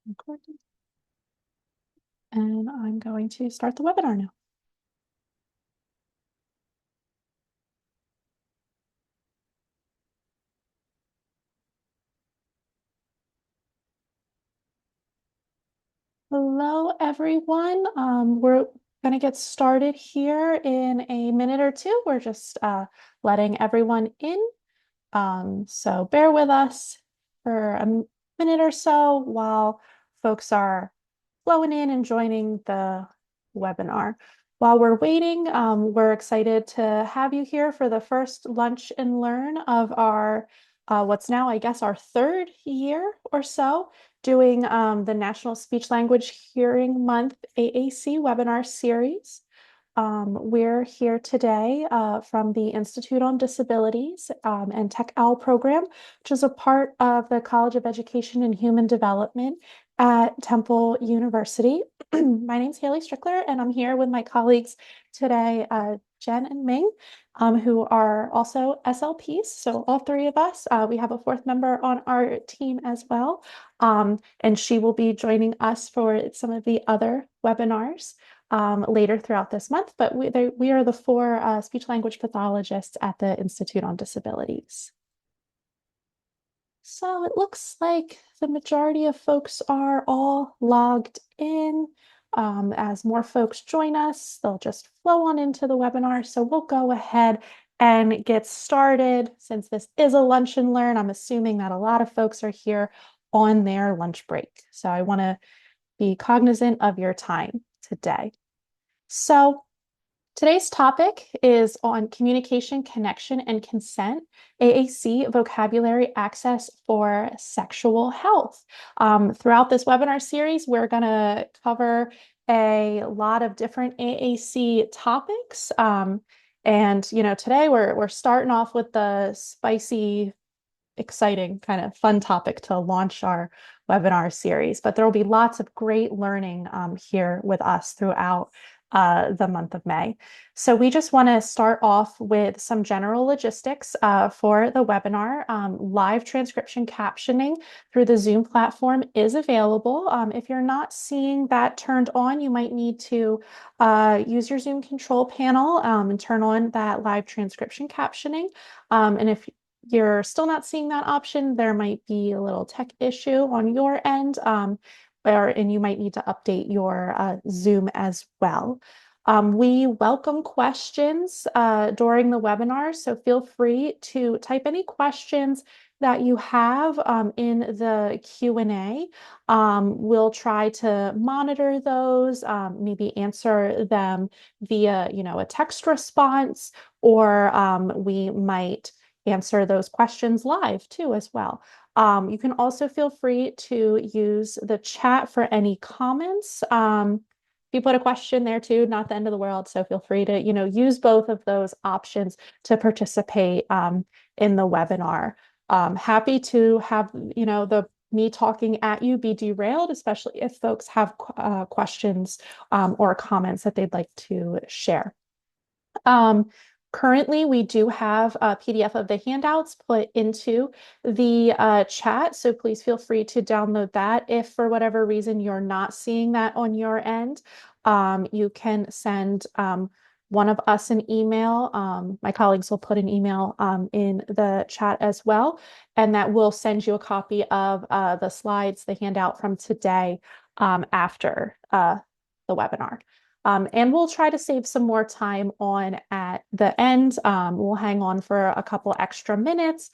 Recording. And I'm going to start the webinar now. Hello, everyone. We're going to get started here in a minute or two. We're just letting everyone in. So bear with us for a minute or so while folks are flowing in and joining the webinar. While we're waiting, we're excited to have you here for the first Lunch and Learn of our, what's now, I guess, our third year or so, doing the National Speech Language Hearing Month AAC webinar series. We're here today from the Institute on Disabilities and TechOWL program, which is a part of the College of Education and Human Development at Temple University. My name's Haley Strickler, and I'm here with my colleagues today, Jen and Ming, who are also SLPs. So all three of us, we have a fourth member on our team as well, and she will be joining us for some of the other webinars later throughout this month, but we are the four speech language pathologists at the Institute on Disabilities. So it looks like the majority of folks are all logged in. As more folks join us, they'll just flow on into the webinar. So we'll go ahead and get started. Since this is a lunch and learn, I'm assuming that a lot of folks are here on their lunch break. So I want to be cognizant of your time today. So today's topic is on communication, connection, and consent, AAC vocabulary access for sexual health. Throughout this webinar series, we're going to cover a lot of different AAC topics. And today we're starting off with the spicy, exciting, kind of fun topic to launch our webinar series, but there will be lots of great learning here with us throughout the month of May. So we just want to start off with some general logistics for the webinar. Live transcription captioning through the Zoom platform is available. If you're not seeing that turned on, you might need to use your Zoom control panel and turn on that live transcription captioning. And if you're still not seeing that option, there might be a little tech issue on your end, and you might need to update your Zoom as well. We welcome questions during the webinar, so feel free to type any questions that you have in the Q&A. We'll try to monitor those, maybe answer them via, a text response, or we might answer those questions live too as well. You can also feel free to use the chat for any comments. If you put a question there too, not the end of the world. So feel free to, use both of those options to participate in the webinar. Happy to have, me talking at you be derailed, especially if folks have questions or comments that they'd like to share. Currently, we do have a PDF of the handouts put into the chat, so please feel free to download that. If for whatever reason you're not seeing that on your end, you can send one of us an email. My colleagues will put an email in the chat as well, and that will send you a copy of the slides, the handout from today after the webinar. And we'll try to save some more time on at the end. We'll hang on for a couple extra minutes,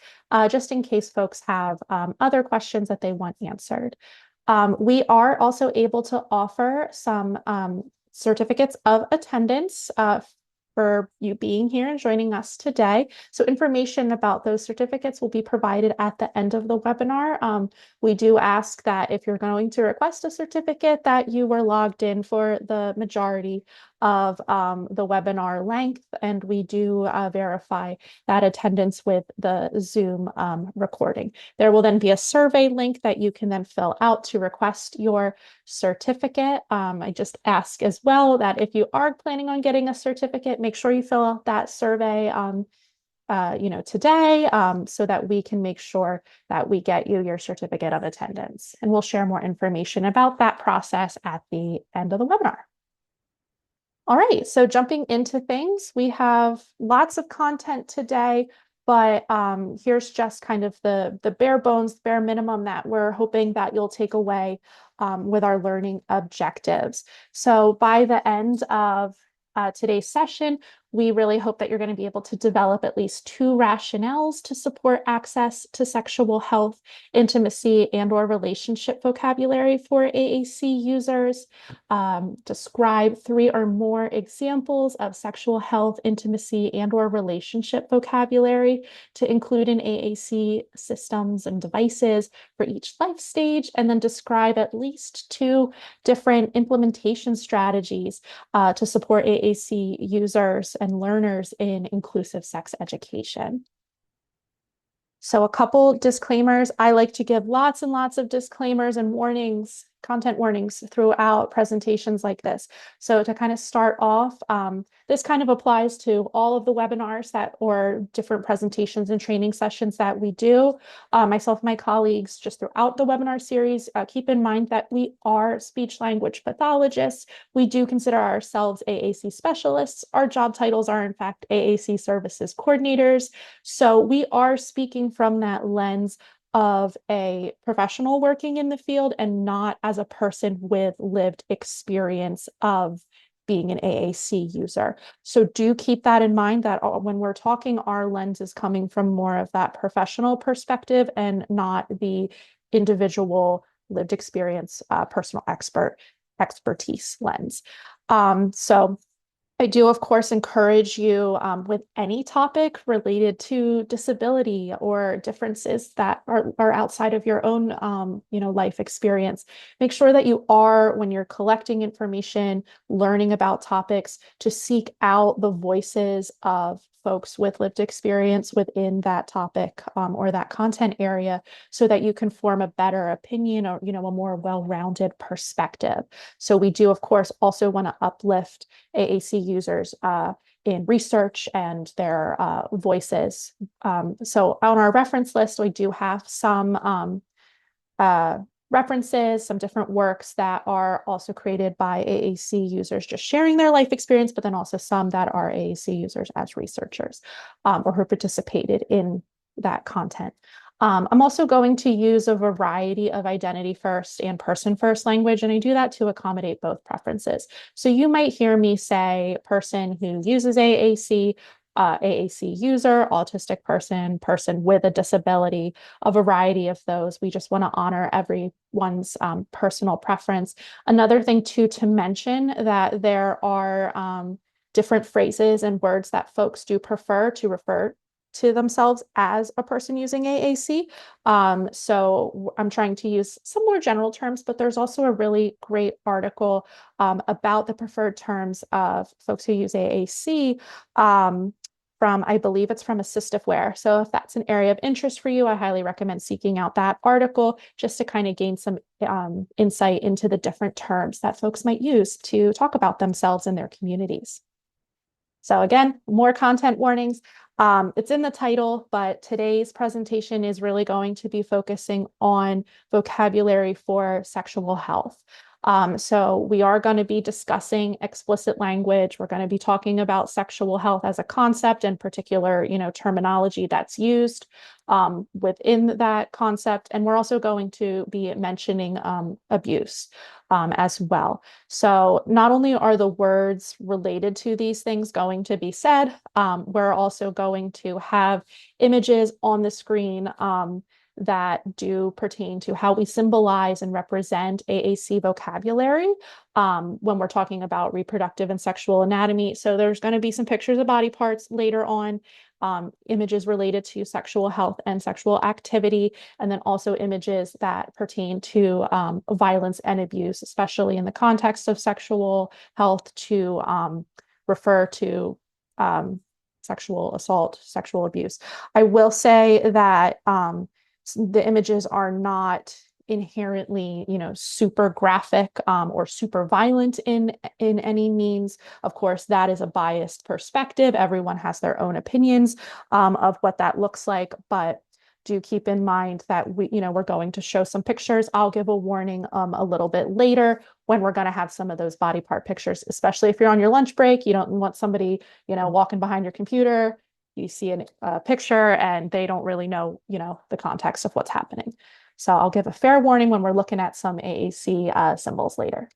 just in case folks have other questions that they want answered. We are also able to offer some certificates of attendance for you being here and joining us today. So information about those certificates will be provided at the end of the webinar. We do ask that if you're going to request a certificate that you were logged in for the majority of the webinar length, and we do verify that attendance with the Zoom recording. There will then be a survey link that you can then fill out to request your certificate. I just ask as well that if you are planning on getting a certificate, make sure you fill out that survey today, so that we can make sure that we get you your certificate of attendance. And we'll share more information about that process at the end of the webinar. All right, so jumping into things, we have lots of content today, but here's just kind of the bare bones, bare minimum that we're hoping that you'll take away with our learning objectives. So by the end of today's session, we really hope that you're going to be able to develop at least 2 rationales to support access to sexual health, intimacy, and/or relationship vocabulary for AAC users. Describe 3 or more examples of sexual health, intimacy, and/or relationship vocabulary to include in AAC systems and devices for each life stage, and then describe at least 2 different implementation strategies to support AAC users and learners in inclusive sex education. So a couple disclaimers. I like to give lots and lots of disclaimers and warnings, content warnings throughout presentations like this. So to kind of start off, this kind of applies to all of the webinars or different presentations and training sessions that we do. Myself and my colleagues just throughout the webinar series, keep in mind that we are speech language pathologists. We do consider ourselves AAC specialists. Our job titles are in fact AAC services coordinators. So we are speaking from that lens of a professional working in the field and not as a person with lived experience of being an AAC user. So do keep that in mind that when we're talking, our lens is coming from more of that professional perspective and not the individual lived experience, personal expertise lens. So I do, of course, encourage you with any topic related to disability or differences that are outside of your own, life experience. Make sure that you are, when you're collecting information, learning about topics, to seek out the voices of folks with lived experience within that topic or that content area so that you can form a better opinion or, a more well-rounded perspective. So we do, of course, also want to uplift AAC users in research and their voices. So on our reference list, we do have some references, some different works that are also created by AAC users just sharing their life experience, but then also some that are AAC users as researchers or who participated in that content. I'm also going to use a variety of identity first and person first language, and I do that to accommodate both preferences. So you might hear me say person who uses AAC, AAC user, autistic person, person with a disability, a variety of those. We just want to honor everyone's personal preference. Another thing too to mention that there are different phrases and words that folks do prefer to refer to themselves as a person using AAC. So I'm trying to use some more general terms, but there's also a really great article about the preferred terms of folks who use AAC from, I believe it's from Assistiveware. So if that's an area of interest for you, I highly recommend seeking out that article just to kind of gain some insight into the different terms that folks might use to talk about themselves and their communities. So again, more content warnings. It's in the title, but today's presentation is really going to be focusing on vocabulary for sexual health. So we are going to be discussing explicit language. We're going to be talking about sexual health as a concept and particular, terminology that's used within that concept. And we're also going to be mentioning abuse as well. So not only are the words related to these things going to be said, we're also going to have images on the screen that do pertain to how we symbolize and represent AAC vocabulary when we're talking about reproductive and sexual anatomy. So there's going to be some pictures of body parts later on, images related to sexual health and sexual activity, and then also images that pertain to violence and abuse, especially in the context of sexual health, to refer to sexual assault, sexual abuse. I will say that the images are not inherently, super graphic or super violent in any means. Of course, that is a biased perspective. Everyone has their own opinions of what that looks like, but do keep in mind that we're going to show some pictures. I'll give a warning a little bit later when we're going to have some of those body part pictures, especially if you're on your lunch break. You don't want somebody, walking behind your computer. You see a picture and they don't really know, the context of what's happening. So I'll give a fair warning when we're looking at some AAC symbols later.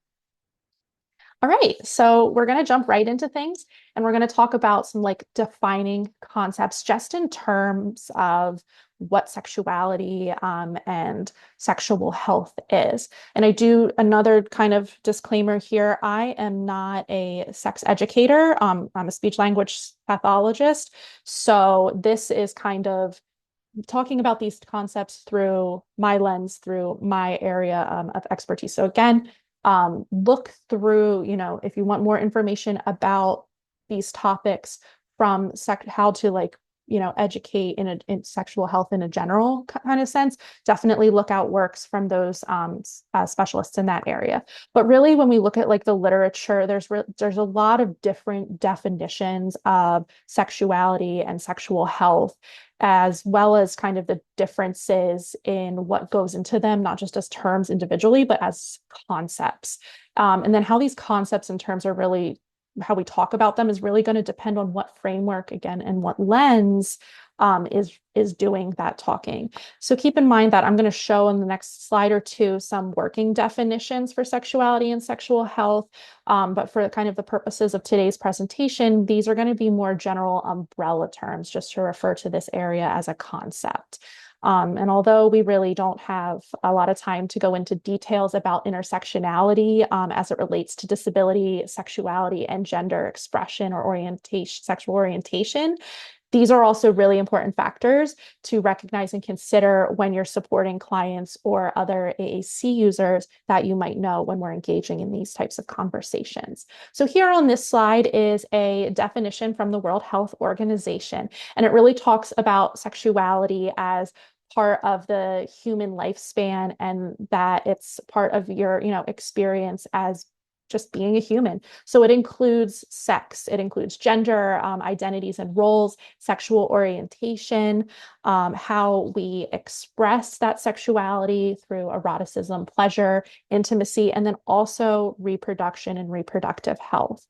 All right, so we're going to jump right into things and we're going to talk about some like defining concepts just in terms of what sexuality and sexual health is. And I do another kind of disclaimer here. I am not a sex educator. I'm a speech language pathologist. So this is kind of talking about these concepts through my lens, through my area of expertise. So again, look through, if you want more information about these topics from how to like, educate in sexual health in a general kind of sense, definitely look out works from those specialists in that area. But really, when we look at like the literature, there's a lot of different definitions of sexuality and sexual health, as well as kind of the differences in what goes into them, not just as terms individually, but as concepts. And then how these concepts and terms are really, how we talk about them is really going to depend on what framework, again, and what lens is doing that talking. So keep in mind that I'm going to show in the next slide or two some working definitions for sexuality and sexual health. But for kind of the purposes of today's presentation, these are going to be more general umbrella terms just to refer to this area as a concept. And although we really don't have a lot of time to go into details about intersectionality as it relates to disability, sexuality, and gender expression or orientation, sexual orientation, these are also really important factors to recognize and consider when you're supporting clients or other AAC users that you might know when we're engaging in these types of conversations. So here on this slide is a definition from the World Health Organization, and it really talks about sexuality as part of the human lifespan and that it's part of your, experience as just being a human. So it includes sex, it includes gender, identities and roles, sexual orientation, how we express that sexuality through eroticism, pleasure, intimacy, and then also reproduction and reproductive health.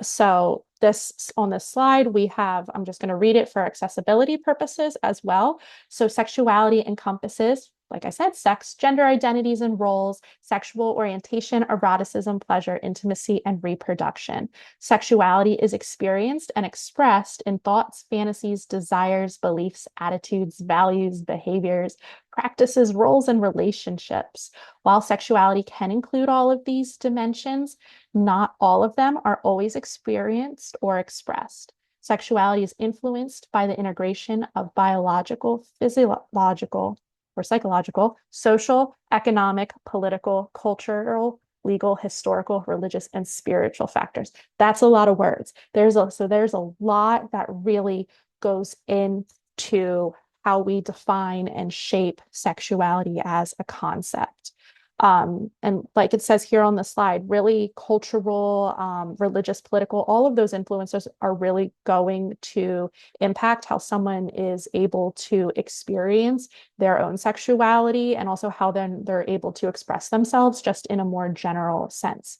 So this on this slide, we have, I'm just going to read it for accessibility purposes as well. So sexuality encompasses, like I said, sex, gender identities and roles, sexual orientation, eroticism, pleasure, intimacy, and reproduction. Sexuality is experienced and expressed in thoughts, fantasies, desires, beliefs, attitudes, values, behaviors, practices, roles, and relationships. While sexuality can include all of these dimensions, not all of them are always experienced or expressed. Sexuality is influenced by the integration of biological, physiological, or psychological, social, economic, political, cultural, legal, historical, religious, and spiritual factors. That's a lot of words. There's a lot that really goes into how we define and shape sexuality as a concept. And like it says here on the slide, really cultural, religious, political, all of those influences are really going to impact how someone is able to experience their own sexuality and also how then they're able to express themselves just in a more general sense.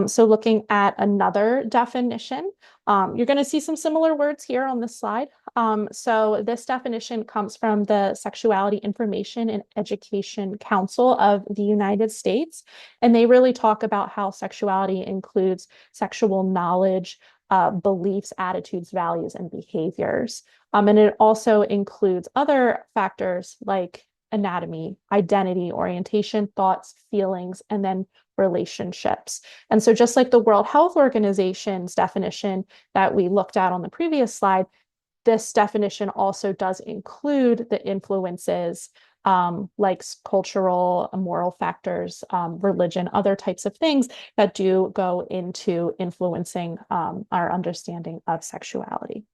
So looking at another definition, you're going to see some similar words here on this slide. So this definition comes from the Sexuality Information and Education Council of the United States, and they really talk about how sexuality includes sexual knowledge, beliefs, attitudes, values, and behaviors. And it also includes other factors like anatomy, identity, orientation, thoughts, feelings, and then relationships. And so just like the World Health Organization's definition that we looked at on the previous slide, this definition also does include the influences like cultural, moral factors, religion, other types of things that do go into influencing our understanding of sexuality.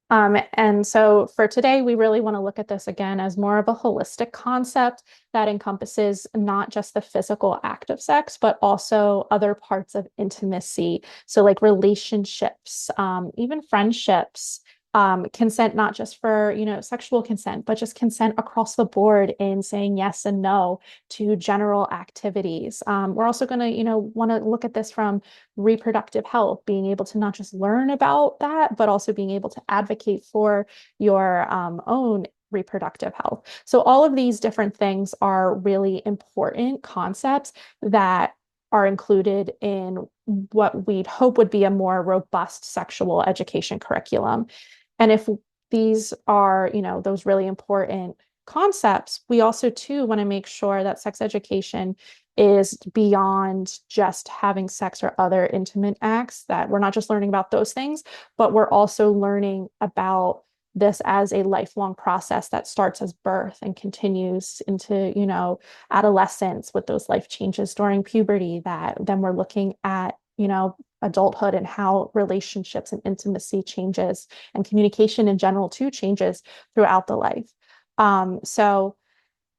And so for today, we really want to look at this again as more of a holistic concept that encompasses not just the physical act of sex, but also other parts of intimacy. So, like relationships, even friendships, consent, not just for, sexual consent, but just consent across the board in saying yes and no to general activities. We're also going to, want to look at this from reproductive health, being able to not just learn about that, but also being able to advocate for your own reproductive health. So all of these different things are really important concepts that are included in what we'd hope would be a more robust sexual education curriculum. And if these are, those really important concepts, we also too want to make sure that sex education is beyond just having sex or other intimate acts, that we're not just learning about those things, but we're also learning about this as a lifelong process that starts as birth and continues into, adolescence with those life changes during puberty, that then we're looking at, adulthood and how relationships and intimacy changes and communication in general too changes throughout the life. So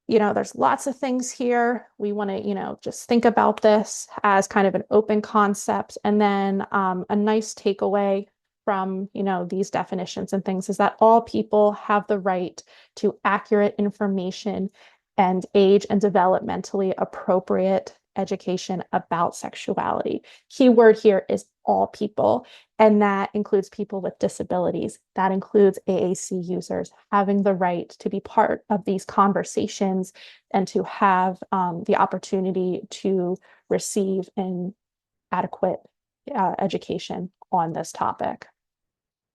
there's lots of things here. We want to, just think about this as kind of an open concept. And then a nice takeaway from, these definitions and things is that all people have the right to accurate information and age and developmentally appropriate education about sexuality. Key word here is all people, and that includes people with disabilities. That includes AAC users having the right to be part of these conversations and to have the opportunity to receive an adequate education on this topic.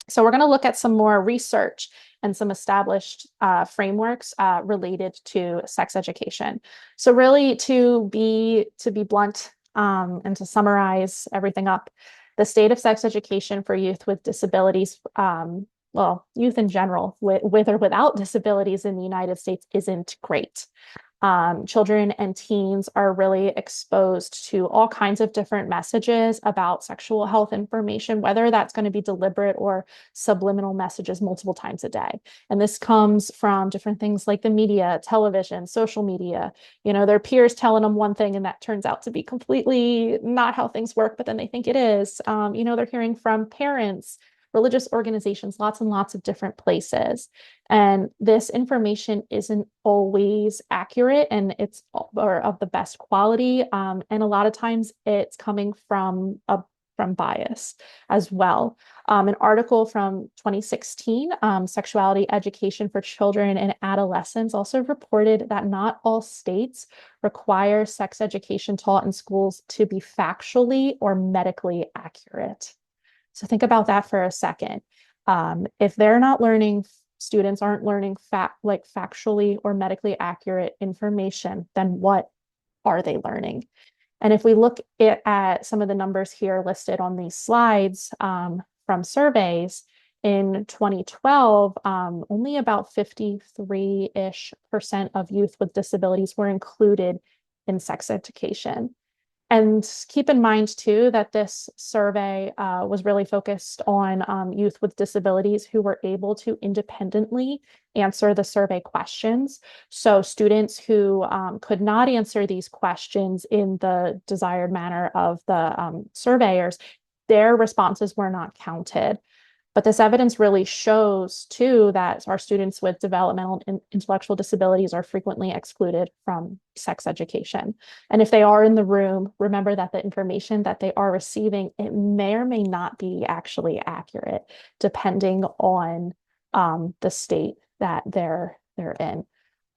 So we're going to look at some more research and some established frameworks related to sex education. So really, to be blunt and to summarize everything up, the state of sex education for youth with disabilities, well, youth in general, with or without disabilities in the United States, isn't great. Children and teens are really exposed to all kinds of different messages about sexual health information, whether that's going to be deliberate or subliminal messages multiple times a day. And this comes from different things like the media, television, social media, their peers telling them one thing and that turns out to be completely not how things work, but then they think it is. They're hearing from parents, religious organizations, lots and lots of different places. And this information isn't always accurate and it's or of the best quality. And a lot of times it's coming from bias as well. An article from 2016, Sexuality Education for Children and Adolescents, also reported that not all states require sex education taught in schools to be factually or medically accurate. So think about that for a second. If they're not learning, students aren't learning factually or medically accurate information, then what are they learning? And if we look at some of the numbers here listed on these slides from surveys, in 2012, only about 53-ish% of youth with disabilities were included in sex education. And keep in mind, too, that this survey was really focused on youth with disabilities who were able to independently answer the survey questions. So students who could not answer these questions in the desired manner of the surveyors, their responses were not counted. But this evidence really shows, too, that our students with developmental and intellectual disabilities are frequently excluded from sex education. And if they are in the room, remember that the information that they are receiving, it may or may not be actually accurate, depending on the state that they're in.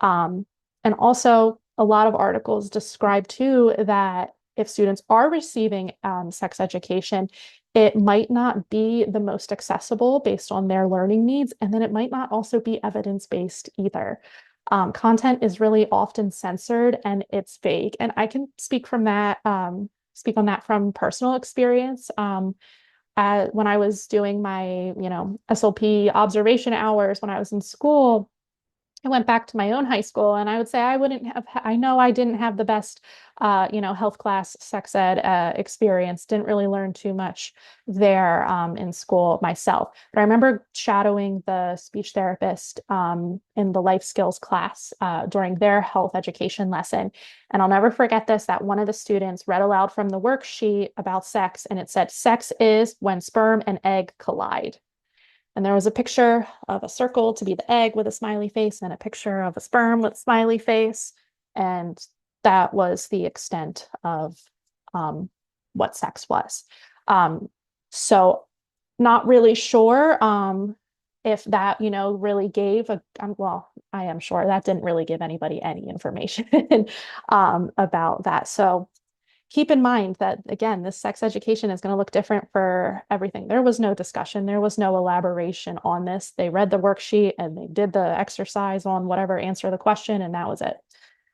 And also, a lot of articles describe, too, that if students are receiving sex education, it might not be the most accessible based on their learning needs, and then it might not also be evidence-based either. Content is really often censored and it's vague, and I can speak on that from personal experience. When I was doing my, SLP observation hours when I was in school, I went back to my own high school, and I would say I wouldn't have, I know I didn't have the best, health class sex ed experience, didn't really learn too much there in school myself. But I remember shadowing the speech therapist in the life skills class during their health education lesson. And I'll never forget this, that one of the students read aloud from the worksheet about sex, and it said, "Sex is when sperm and egg collide." And there was a picture of a circle to be the egg with a smiley face and a picture of a sperm with a smiley face. And that was the extent of um, what sex was. Um, so not really sure if that, really gave well, I am sure that didn't really give anybody any information about that. So keep in mind that, again, this sex education is going to look different for everything. There was no discussion, there was no elaboration on this. They read the worksheet and they did the exercise on whatever, answer the question, and that was it.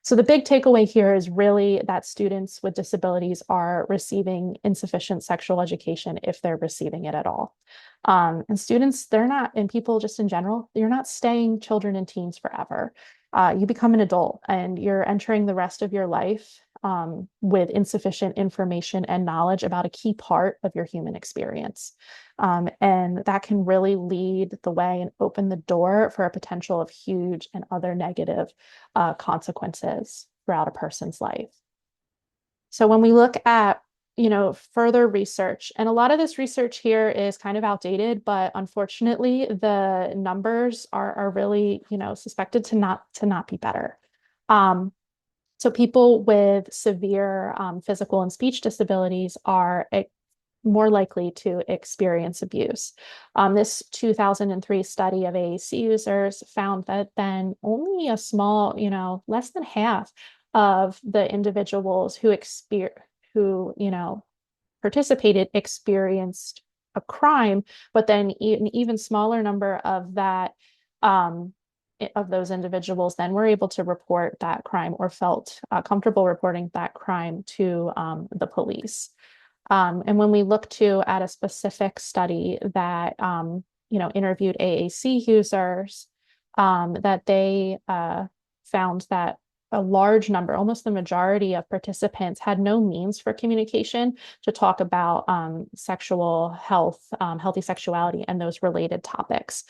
So the big takeaway here is really that students with disabilities are receiving insufficient sexual education if they're receiving it at all. And students, they're not, and people just in general, you're not staying children and teens forever. You become an adult and you're entering the rest of your life with insufficient information and knowledge about a key part of your human experience. And that can really lead the way and open the door for a potential of huge and other negative consequences throughout a person's life. So when we look at, further research, and a lot of this research here is kind of outdated, but unfortunately, the numbers are really, suspected to not be better. Um, so people with severe physical and speech disabilities are more likely to experience abuse. This 2003 study of AAC users found that then only a small, less than half of the individuals who, participated experienced a crime, but then an even smaller number of that um, of those individuals then were able to report that crime or felt comfortable reporting that crime to the police. And when we look at a specific study that interviewed AAC users, that they found that a large number, almost the majority of participants, had no means for communication to talk about sexual health, healthy sexuality, and those related topics.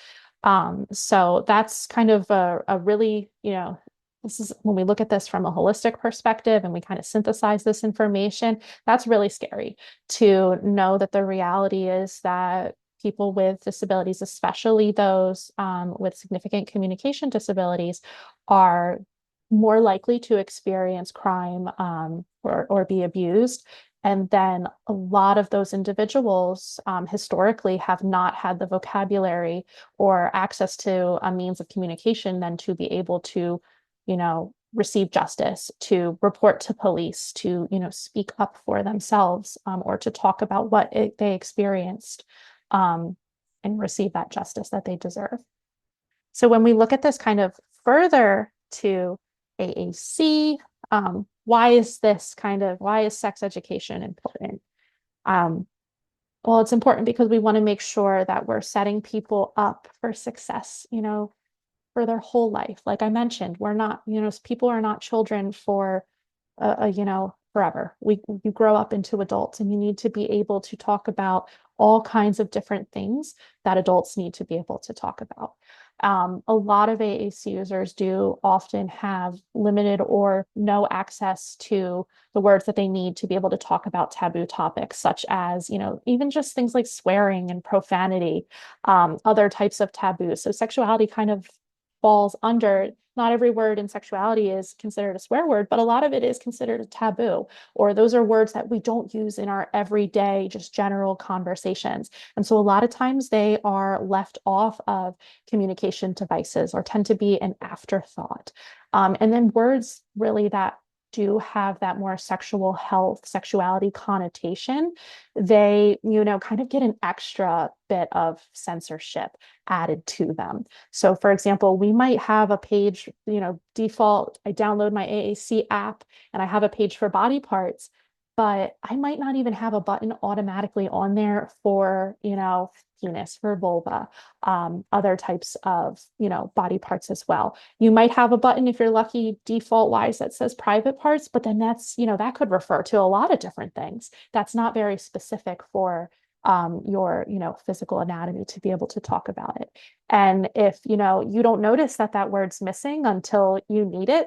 So that's kind of a really, this is when we look at this from a holistic perspective and we kind of synthesize this information, that's really scary to know that the reality is that people with disabilities, especially those with significant communication disabilities, are more likely to experience crime or be abused. And then a lot of those individuals historically have not had the vocabulary or access to a means of communication then to be able to, receive justice, to report to police, to, speak up for themselves or to talk about what they experienced um, and receive that justice that they deserve. So when we look at this kind of further to AAC, why is sex education important? Um, well, it's important because we want to make sure that we're setting people up for success, for their whole life. Like I mentioned, we're not, people are not children for, forever. You grow up into adults and you need to be able to talk about all kinds of different things that adults need to be able to talk about. A lot of AAC users do often have limited or no access to the words that they need to be able to talk about taboo topics, such as, even just things like swearing and profanity, other types of taboos. So sexuality kind of falls under, not every word in sexuality is considered a swear word, but a lot of it is considered a taboo, or those are words that we don't use in our everyday, just general conversations. And so a lot of times they are left off of communication devices or tend to be an afterthought. And then words really that do have that more sexual health, sexuality connotation, they, kind of get an extra bit of censorship added to them. So for example, we might have a page, default, I download my AAC app and I have a page for body parts. but I might not even have a button automatically on there for, penis, for vulva, other types of, body parts as well. You might have a button if you're lucky, default wise, that says private parts, but then that's, that could refer to a lot of different things. That's not very specific for your, physical anatomy to be able to talk about it. And if, you don't notice that that word's missing until you need it,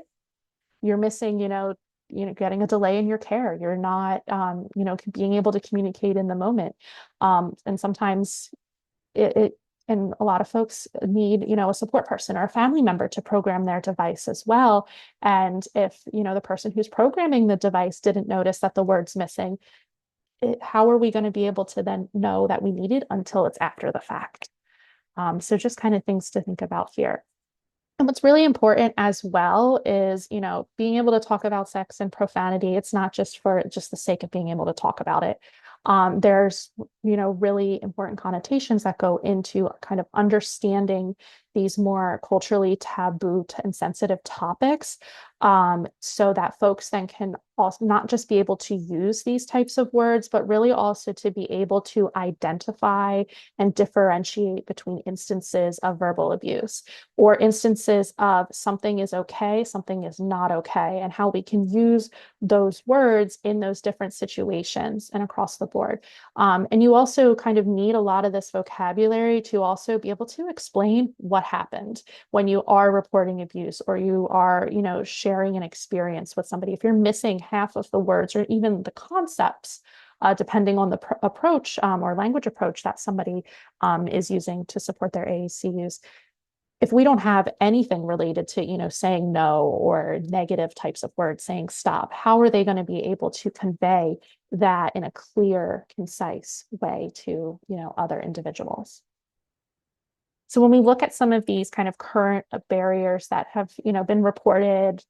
you're missing, getting a delay in your care. You're not, being able to communicate in the moment. And sometimes it and a lot of folks need, a support person or a family member to program their device as well. And if, the person who's programming the device didn't notice that the word's missing, how are we going to be able to then know that we need it until it's after the fact? So just kind of things to think about here. And what's really important as well is, being able to talk about sex and profanity. It's not just for just the sake of being able to talk about it. There's, really important connotations that go into kind of understanding these more culturally taboo and sensitive topics, so that folks then can also not just be able to use these types of words, but really also to be able to identify and differentiate between instances of verbal abuse or instances of something is okay, something is not okay, and how we can use those words in those different situations and across the board. And you also kind of need a lot of this vocabulary to also be able to explain what happened when you are reporting abuse or you are, sharing an experience with somebody. If you're missing half of the words or even the concepts, depending on the approach or language approach that somebody is using to support their AACUs, if we don't have anything related to, saying no or negative types of words, saying stop, how are they going to be able to convey that in a clear, concise way to, other individuals? So when we look at some of these kind of current barriers that have, been reported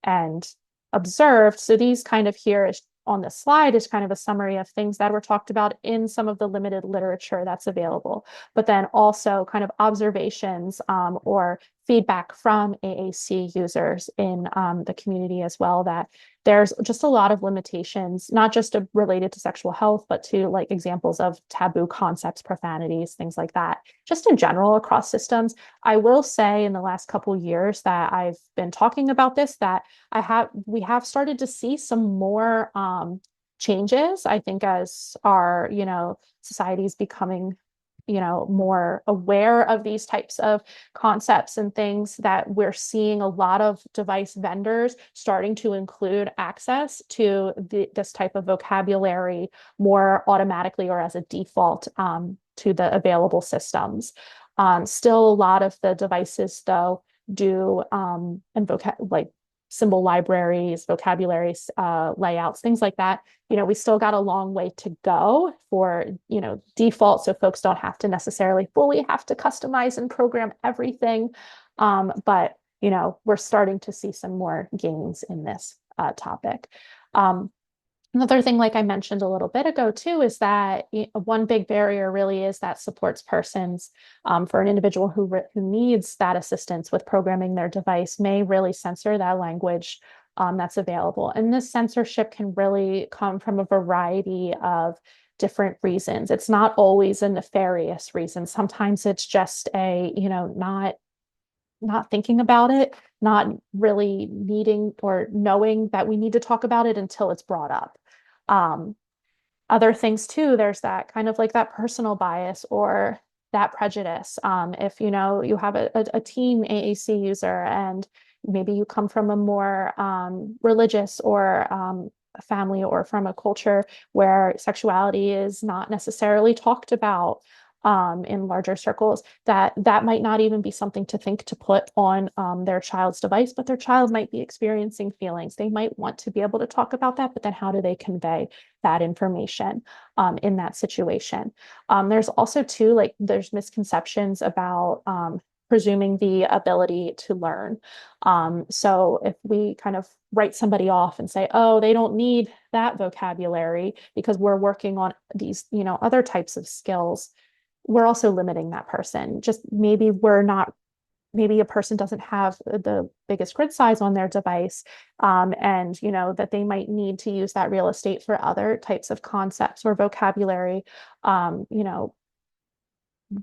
and observed, so these kind of here is on the slide is kind of a summary of things that were talked about in some of the limited literature that's available, but then also kind of observations or feedback from AAC users in the community as well, that there's just a lot of limitations, not just related to sexual health, but to like examples of taboo concepts, profanities, things like that, just in general across systems. I will say in the last couple of years that I've been talking about this, that we have started to see some more changes, I think, as our, societies becoming, more aware of these types of concepts and things, that we're seeing a lot of device vendors starting to include access to this type of vocabulary more automatically or as a default to the available systems. Still, a lot of the devices, though, do and like symbol libraries, vocabularies, layouts, things like that. We still got a long way to go for, default, so folks don't have to necessarily fully have to customize and program everything. But, we're starting to see some more gains in this topic. Another thing, like I mentioned a little bit ago too, is that one big barrier really is that supports persons for an individual who needs that assistance with programming their device may really censor that language that's available. And this censorship can really come from a variety of different reasons. It's not always a nefarious reason. Sometimes it's just a, not thinking about it, not really needing or knowing that we need to talk about it until it's brought up. Um, Other things too, there's that kind of like that personal bias or that prejudice. If you have a teen AAC user and maybe you come from a more religious or family or from a culture where sexuality is not necessarily talked about in larger circles, that might not even be something to think to put on their child's device, but their child might be experiencing feelings. They might want to be able to talk about that, but then how do they convey that information in that situation? There's also too, like there's misconceptions about presuming the ability to learn. So if we kind of write somebody off and say, oh, they don't need that vocabulary because we're working on these, other types of skills, we're also limiting that person. Just maybe we're not maybe a person doesn't have the biggest grid size on their device, and that they might need to use that real estate for other types of concepts or vocabulary, um, you know,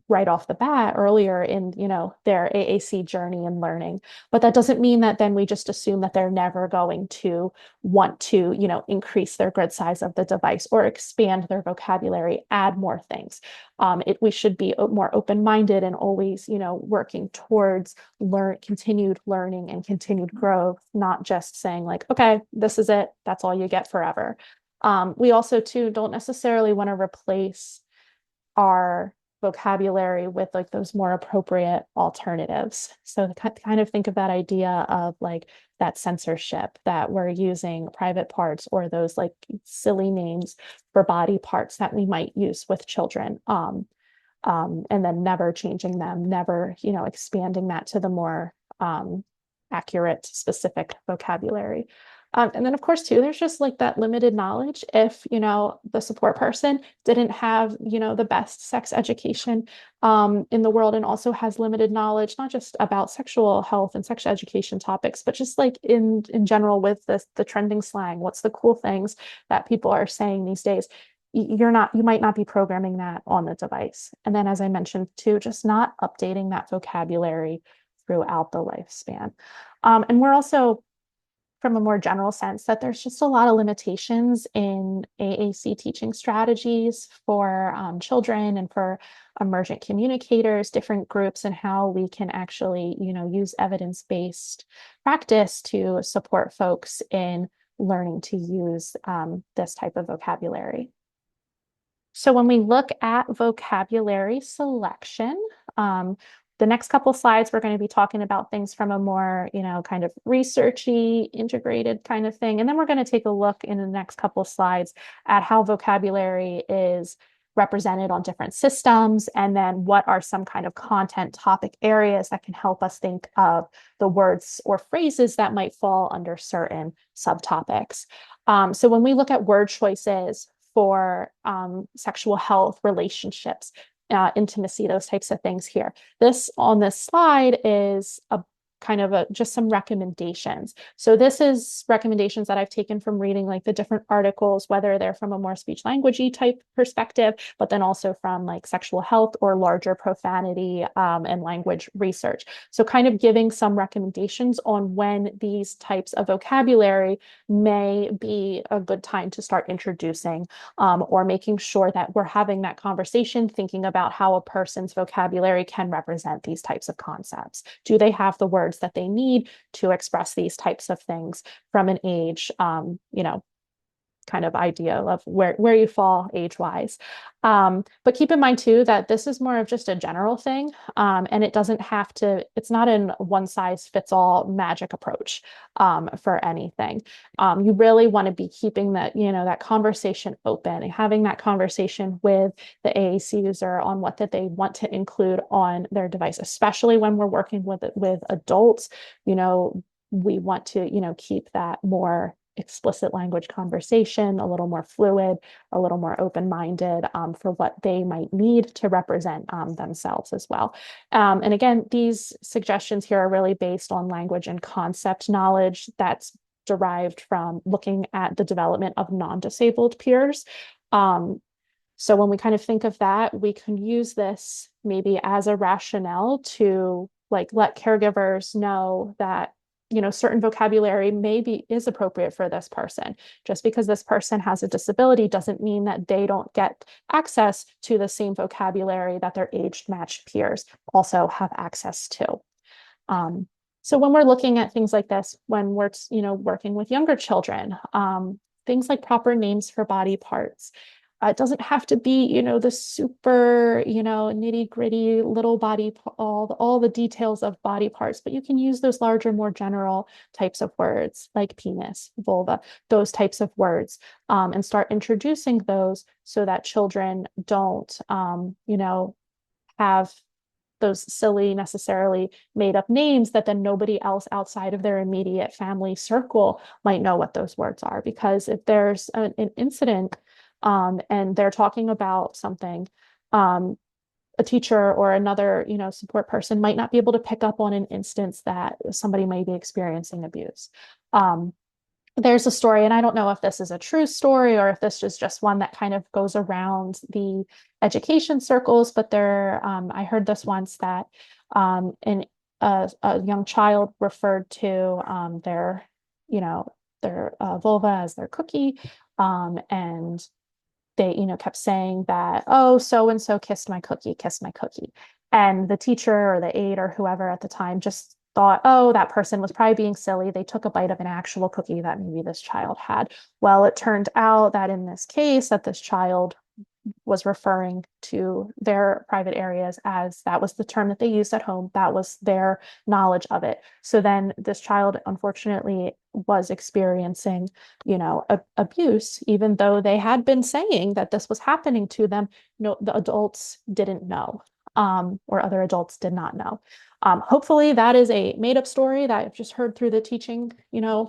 right off the bat earlier in their AAC journey and learning. But that doesn't mean that then we just assume that they're never going to want to increase their grid size of the device or expand their vocabulary, add more things. We should be more open-minded and always working towards continued learning and continued growth, not just saying like, okay, this is it, that's all you get forever. We also too don't necessarily want to replace our vocabulary with like those more appropriate alternatives. So kind of think of that idea of like that censorship, that we're using private parts or those like silly names for body parts that we might use with children. And then never changing them, never, expanding that to the more accurate, specific vocabulary. And then, of course, too, there's just like that limited knowledge. If, the support person didn't have, the best sex education in the world and also has limited knowledge, not just about sexual health and sex education topics, but just like in general with the trending slang, what's the cool things that people are saying these days? You might not be programming that on the device. And then, as I mentioned too, just not updating that vocabulary throughout the lifespan. And we're also, from a more general sense, that there's just a lot of limitations in AAC teaching strategies for children and for emergent communicators, different groups, and how we can actually, use evidence-based practice to support folks in learning to use this type of vocabulary. So when we look at vocabulary selection, the next couple slides, we're going to be talking about things from a more, kind of researchy, integrated kind of thing. And then we're going to take a look in the next couple slides at how vocabulary is represented on different systems, and then what are some kind of content topic areas that can help us think of the words or phrases that might fall under certain subtopics. So when we look at word choices for sexual health, relationships, intimacy, those types of things here. This on this slide is a kind of just some recommendations. So this is recommendations that I've taken from reading like the different articles, whether they're from a more speech languagey type perspective, but then also from like sexual health or larger profanity and language research. So kind of giving some recommendations on when these types of vocabulary may be a good time to start introducing, or making sure that we're having that conversation, thinking about how a person's vocabulary can represent these types of concepts. Do they have the words that they need to express these types of things from an age, kind of idea of where you fall age-wise. But keep in mind too that this is more of just a general thing, and it's not a one-size-fits-all magic approach for anything. You really want to be keeping that conversation open and having that conversation with the AAC user on what that they want to include on their device, especially when we're working with adults. We want to keep that more explicit language conversation, a little more fluid, a little more open-minded for what they might need to represent themselves as well. And again, these suggestions here are really based on language and concept knowledge that's derived from looking at the development of non-disabled peers. So when we kind of think of that, we can use this maybe as a rationale to like let caregivers know that certain vocabulary is appropriate for this person. Just because this person has a disability doesn't mean that they don't get access to the same vocabulary that their age matched peers also have access to. So when we're looking at things like this, when we're working with younger children, things like proper names for body parts. It doesn't have to be, the super, nitty gritty little body, all the details of body parts, but you can use those larger, more general types of words like penis, vulva, those types of words, and start introducing those so that children don't, have those silly, necessarily made up names that then nobody else outside of their immediate family circle might know what those words are. Because if there's an incident, and they're talking about something, a teacher or another, support person might not be able to pick up on an instance that somebody may be experiencing abuse. Um, there's a story, and I don't know if this is a true story or if this is just one that kind of goes around the education circles, but I heard this once that in a young child referred to you know, their vulva as their cookie, and they, kept saying that, oh, so and so kissed my cookie, kissed my cookie. And the teacher or the aide or whoever at the time just thought, oh, that person was probably being silly. They took a bite of an actual cookie that maybe this child had. Well, it turned out that in this case, that this child was referring to their private areas as that was the term that they used at home. That was their knowledge of it. So then this child, unfortunately, was experiencing, abuse, even though they had been saying that this was happening to them. No, the adults didn't know, or other adults did not know. Hopefully, that is a made-up story that I've just heard through the teaching,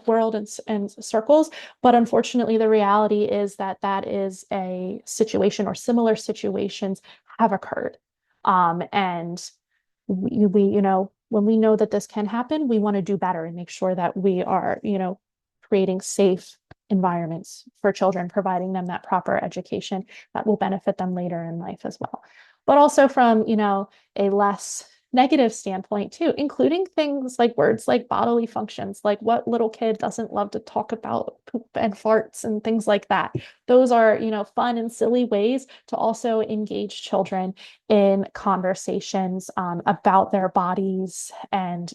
world and circles. But unfortunately, the reality is that that is a situation or similar situations have occurred. And when we know that this can happen, we want to do better and make sure that we are, creating safe environments for children, providing them that proper education that will benefit them later in life as well. But also from, a less negative standpoint too, including things like words like bodily functions, like what little kid doesn't love to talk about poop and farts and things like that. Those are, fun and silly ways to also engage children in conversations about their bodies and,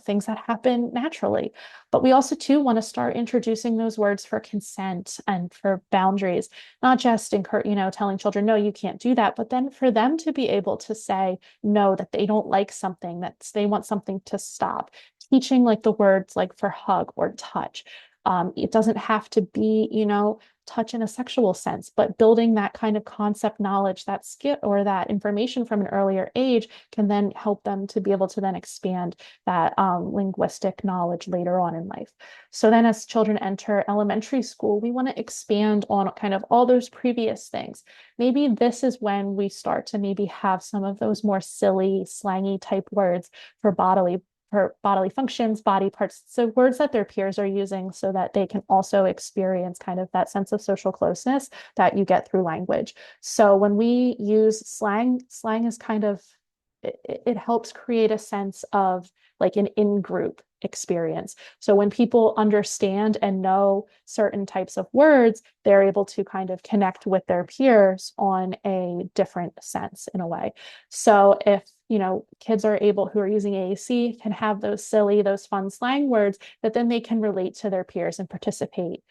things that happen naturally. But we also too want to start introducing those words for consent and for boundaries, not just telling children, no, you can't do that, but then for them to be able to say no, that they don't like something, that they want something to stop. Teaching like the words like for hug or touch. It doesn't have to be, touch in a sexual sense, but building that kind of concept knowledge, that skill or that information from an earlier age can then help them to be able to then expand that linguistic knowledge later on in life. So then as children enter elementary school, we want to expand on kind of all those previous things. Maybe this is when we start to maybe have some of those more silly, slangy type words for bodily functions, body parts. So words that their peers are using so that they can also experience kind of that sense of social closeness that you get through language. So when we use slang is kind of, it helps create a sense of like an in-group experience. So when people understand and know certain types of words, they're able to kind of connect with their peers on a different sense in a way. So if, kids are able who are using AAC can have those silly, those fun slang words that then they can relate to their peers and participate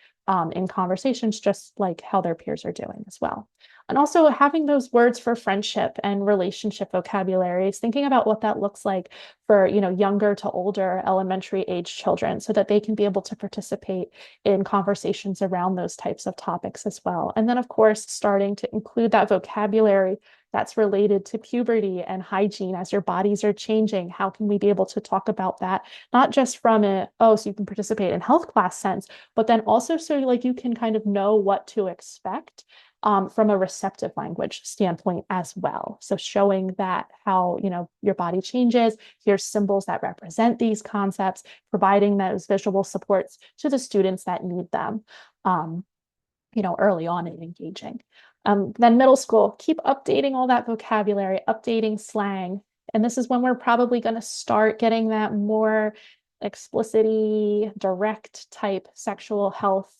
in conversations just like how their peers are doing as well. And also having those words for friendship and relationship vocabularies, thinking about what that looks like for, younger to older elementary age children so that they can be able to participate in conversations around those types of topics as well. And then, of course, starting to include that vocabulary that's related to puberty and hygiene as your bodies are changing. How can we be able to talk about that? Not just from so you can participate in health class sense, but then also so like you can kind of know what to expect from a receptive language standpoint as well. So showing that how, your body changes, here's symbols that represent these concepts, providing those visual supports to the students that need them, early on and engaging. Then middle school, keep updating all that vocabulary, updating slang. And this is when we're probably going to start getting that more explicitly direct type sexual health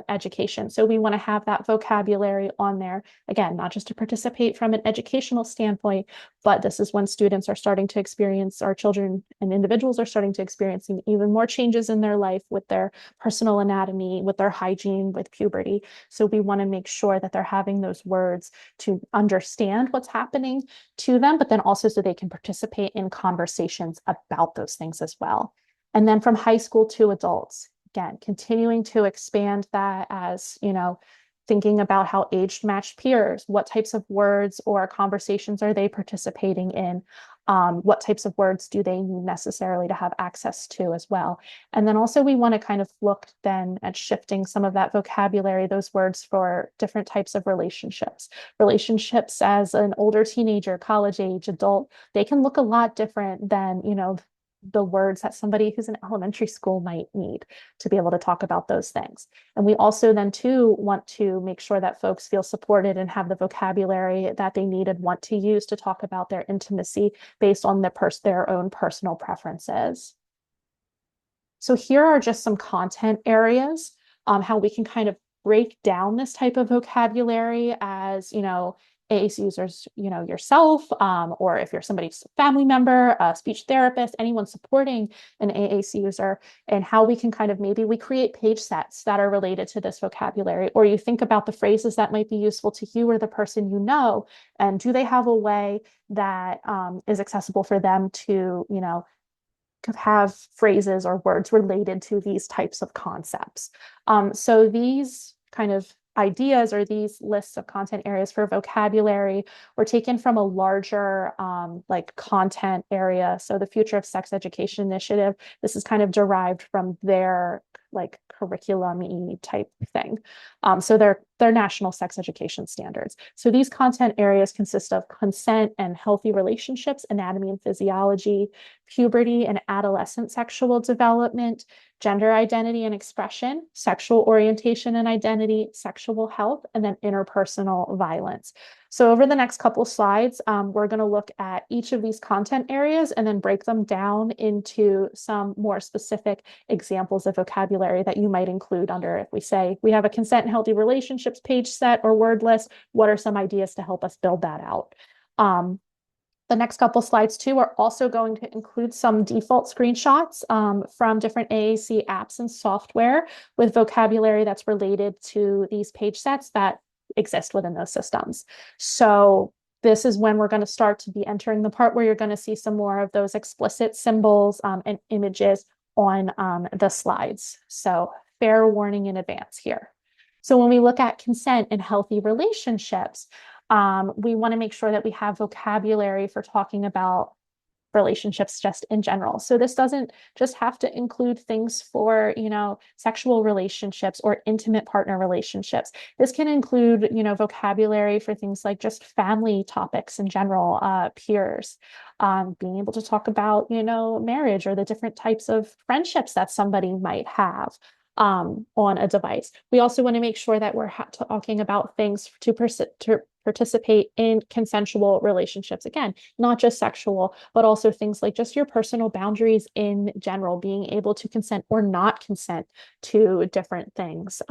education. So we want to have that vocabulary on there. Again, not just to participate from an educational standpoint, but this is when students are starting to experience, our children and individuals are starting to experiencing even more changes in their life with their personal anatomy, with their hygiene, with puberty. So we want to make sure that they're having those words to understand what's happening to them, but then also so they can participate in conversations about those things as well. And then from high school to adults, again, continuing to expand that as, thinking about how age matched peers, what types of words or conversations are they participating in? What types of words do they need necessarily to have access to as well? And then also we want to kind of look then at shifting some of that vocabulary, those words for different types of relationships. Relationships as an older teenager, college age, adult, they can look a lot different than, the words that somebody who's in elementary school might need to be able to talk about those things. And we also then too want to make sure that folks feel supported and have the vocabulary that they need and want to use to talk about their intimacy based on their own personal preferences. So here are just some content areas, how we can kind of break down this type of vocabulary as, AAC users, yourself, or if you're somebody's family member, a speech therapist, anyone supporting an AAC user, and how we can kind of maybe we create page sets that are related to this vocabulary, or you think about the phrases that might be useful to you or the person you know, and do they have a way that is accessible for them to, have phrases or words related to these types of concepts. So these kind of ideas or these lists of content areas for vocabulary were taken from a larger like content area. So the Future of Sex Education Initiative, this is kind of derived from their like curriculum-y type thing. So they're national sex education standards. So these content areas consist of consent and healthy relationships, anatomy and physiology, puberty and adolescent sexual development, gender identity and expression, sexual orientation and identity, sexual health, and then interpersonal violence. So over the next couple slides, we're going to look at each of these content areas and then break them down into some more specific examples of vocabulary that you might include under, if we say we have a consent and healthy relationships page set or word list, what are some ideas to help us build that out? The next couple slides too are also going to include some default screenshots from different AAC apps and software with vocabulary that's related to these page sets that exist within those systems. So this is when we're going to start to be entering the part where you're going to see some more of those explicit symbols and images on the slides. So fair warning in advance here. So when we look at consent and healthy relationships, we want to make sure that we have vocabulary for talking about relationships just in general. So this doesn't just have to include things for, sexual relationships or intimate partner relationships. This can include, vocabulary for things like just family topics in general, peers, being able to talk about, marriage or the different types of friendships that somebody might have on a device. We also want to make sure that we're talking about things to participate in consensual relationships. Again, not just sexual, but also things like just your personal boundaries in general, being able to consent or not consent to different things.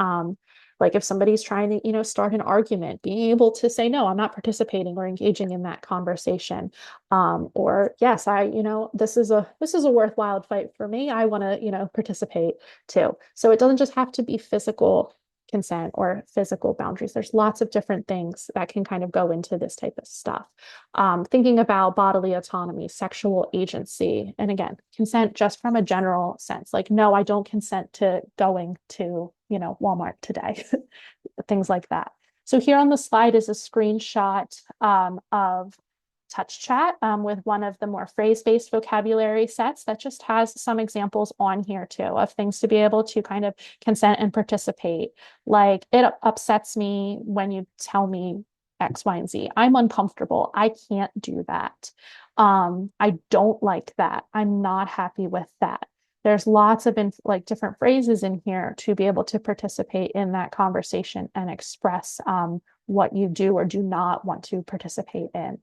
Like if somebody's trying to, start an argument, being able to say, no, I'm not participating or engaging in that conversation. Or yes, this is a worthwhile fight for me. I want to, participate too. So it doesn't just have to be physical consent or physical boundaries. There's lots of different things that can kind of go into this type of stuff. Thinking about bodily autonomy, sexual agency, and again, consent just from a general sense, like, no, I don't consent to going to, Walmart today, things like that. So here on the slide is a screenshot of Touch Chat with one of the more phrase-based vocabulary sets that just has some examples on here too of things to be able to kind of consent and participate. Like, it upsets me when you tell me X, Y, and Z. I'm uncomfortable. I can't do that. I don't like that. I'm not happy with that. There's lots of different phrases in here to be able to participate in that conversation and express what you do or do not want to participate in.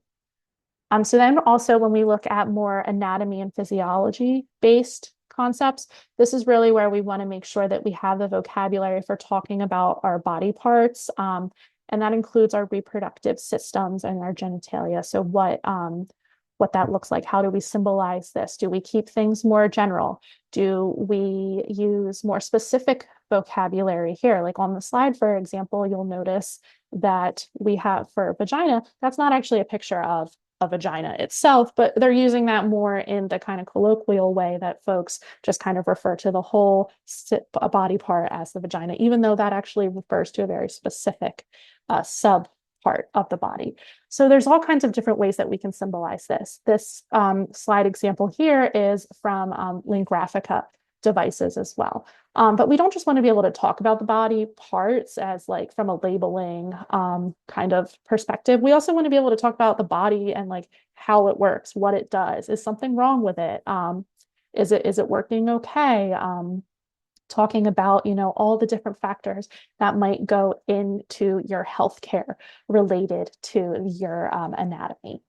So then also when we look at more anatomy and physiology based concepts, this is really where we want to make sure that we have the vocabulary for talking about our body parts. And that includes our reproductive systems and our genitalia. So what that looks like. How do we symbolize this? Do we keep things more general? Do we use more specific vocabulary here? Like on the slide, for example, you'll notice that we have for vagina, that's not actually a picture of a vagina itself, but they're using that more in the kind of colloquial way that folks just kind of refer to the whole body part as the vagina, even though that actually refers to a very specific part of the body. So there's all kinds of different ways that we can symbolize this. This slide example here is from Link Graphica devices as well. But we don't just want to be able to talk about the body parts as like from a labeling kind of perspective. We also want to be able to talk about the body and like how it works, what it does. Is something wrong with it? Is it working okay? Talking about, all the different factors that might go into your healthcare related to your anatomy.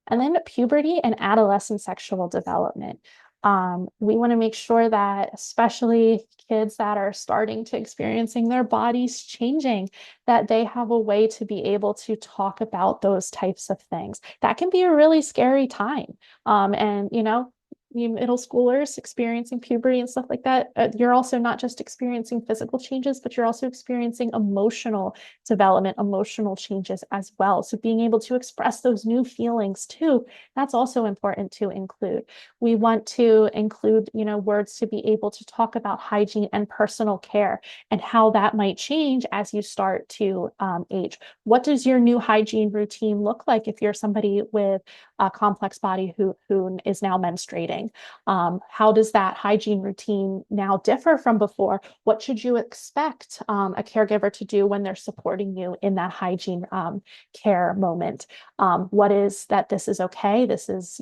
And then puberty and adolescent sexual development. We want to make sure that especially kids that are starting to experiencing their bodies changing, that they have a way to be able to talk about those types of things. That can be a really scary time. And, you middle schoolers experiencing puberty and stuff like that, you're also not just experiencing physical changes, but you're also experiencing emotional development, emotional changes as well. So being able to express those new feelings too, that's also important to include. We want to include, words to be able to talk about hygiene and personal care and how that might change as you start to age. What does your new hygiene routine look like if you're somebody with a complex body who is now menstruating? How does that hygiene routine now differ from before? What should you expect a caregiver to do when they're supporting you in that hygiene care moment? What is that this is okay? This is,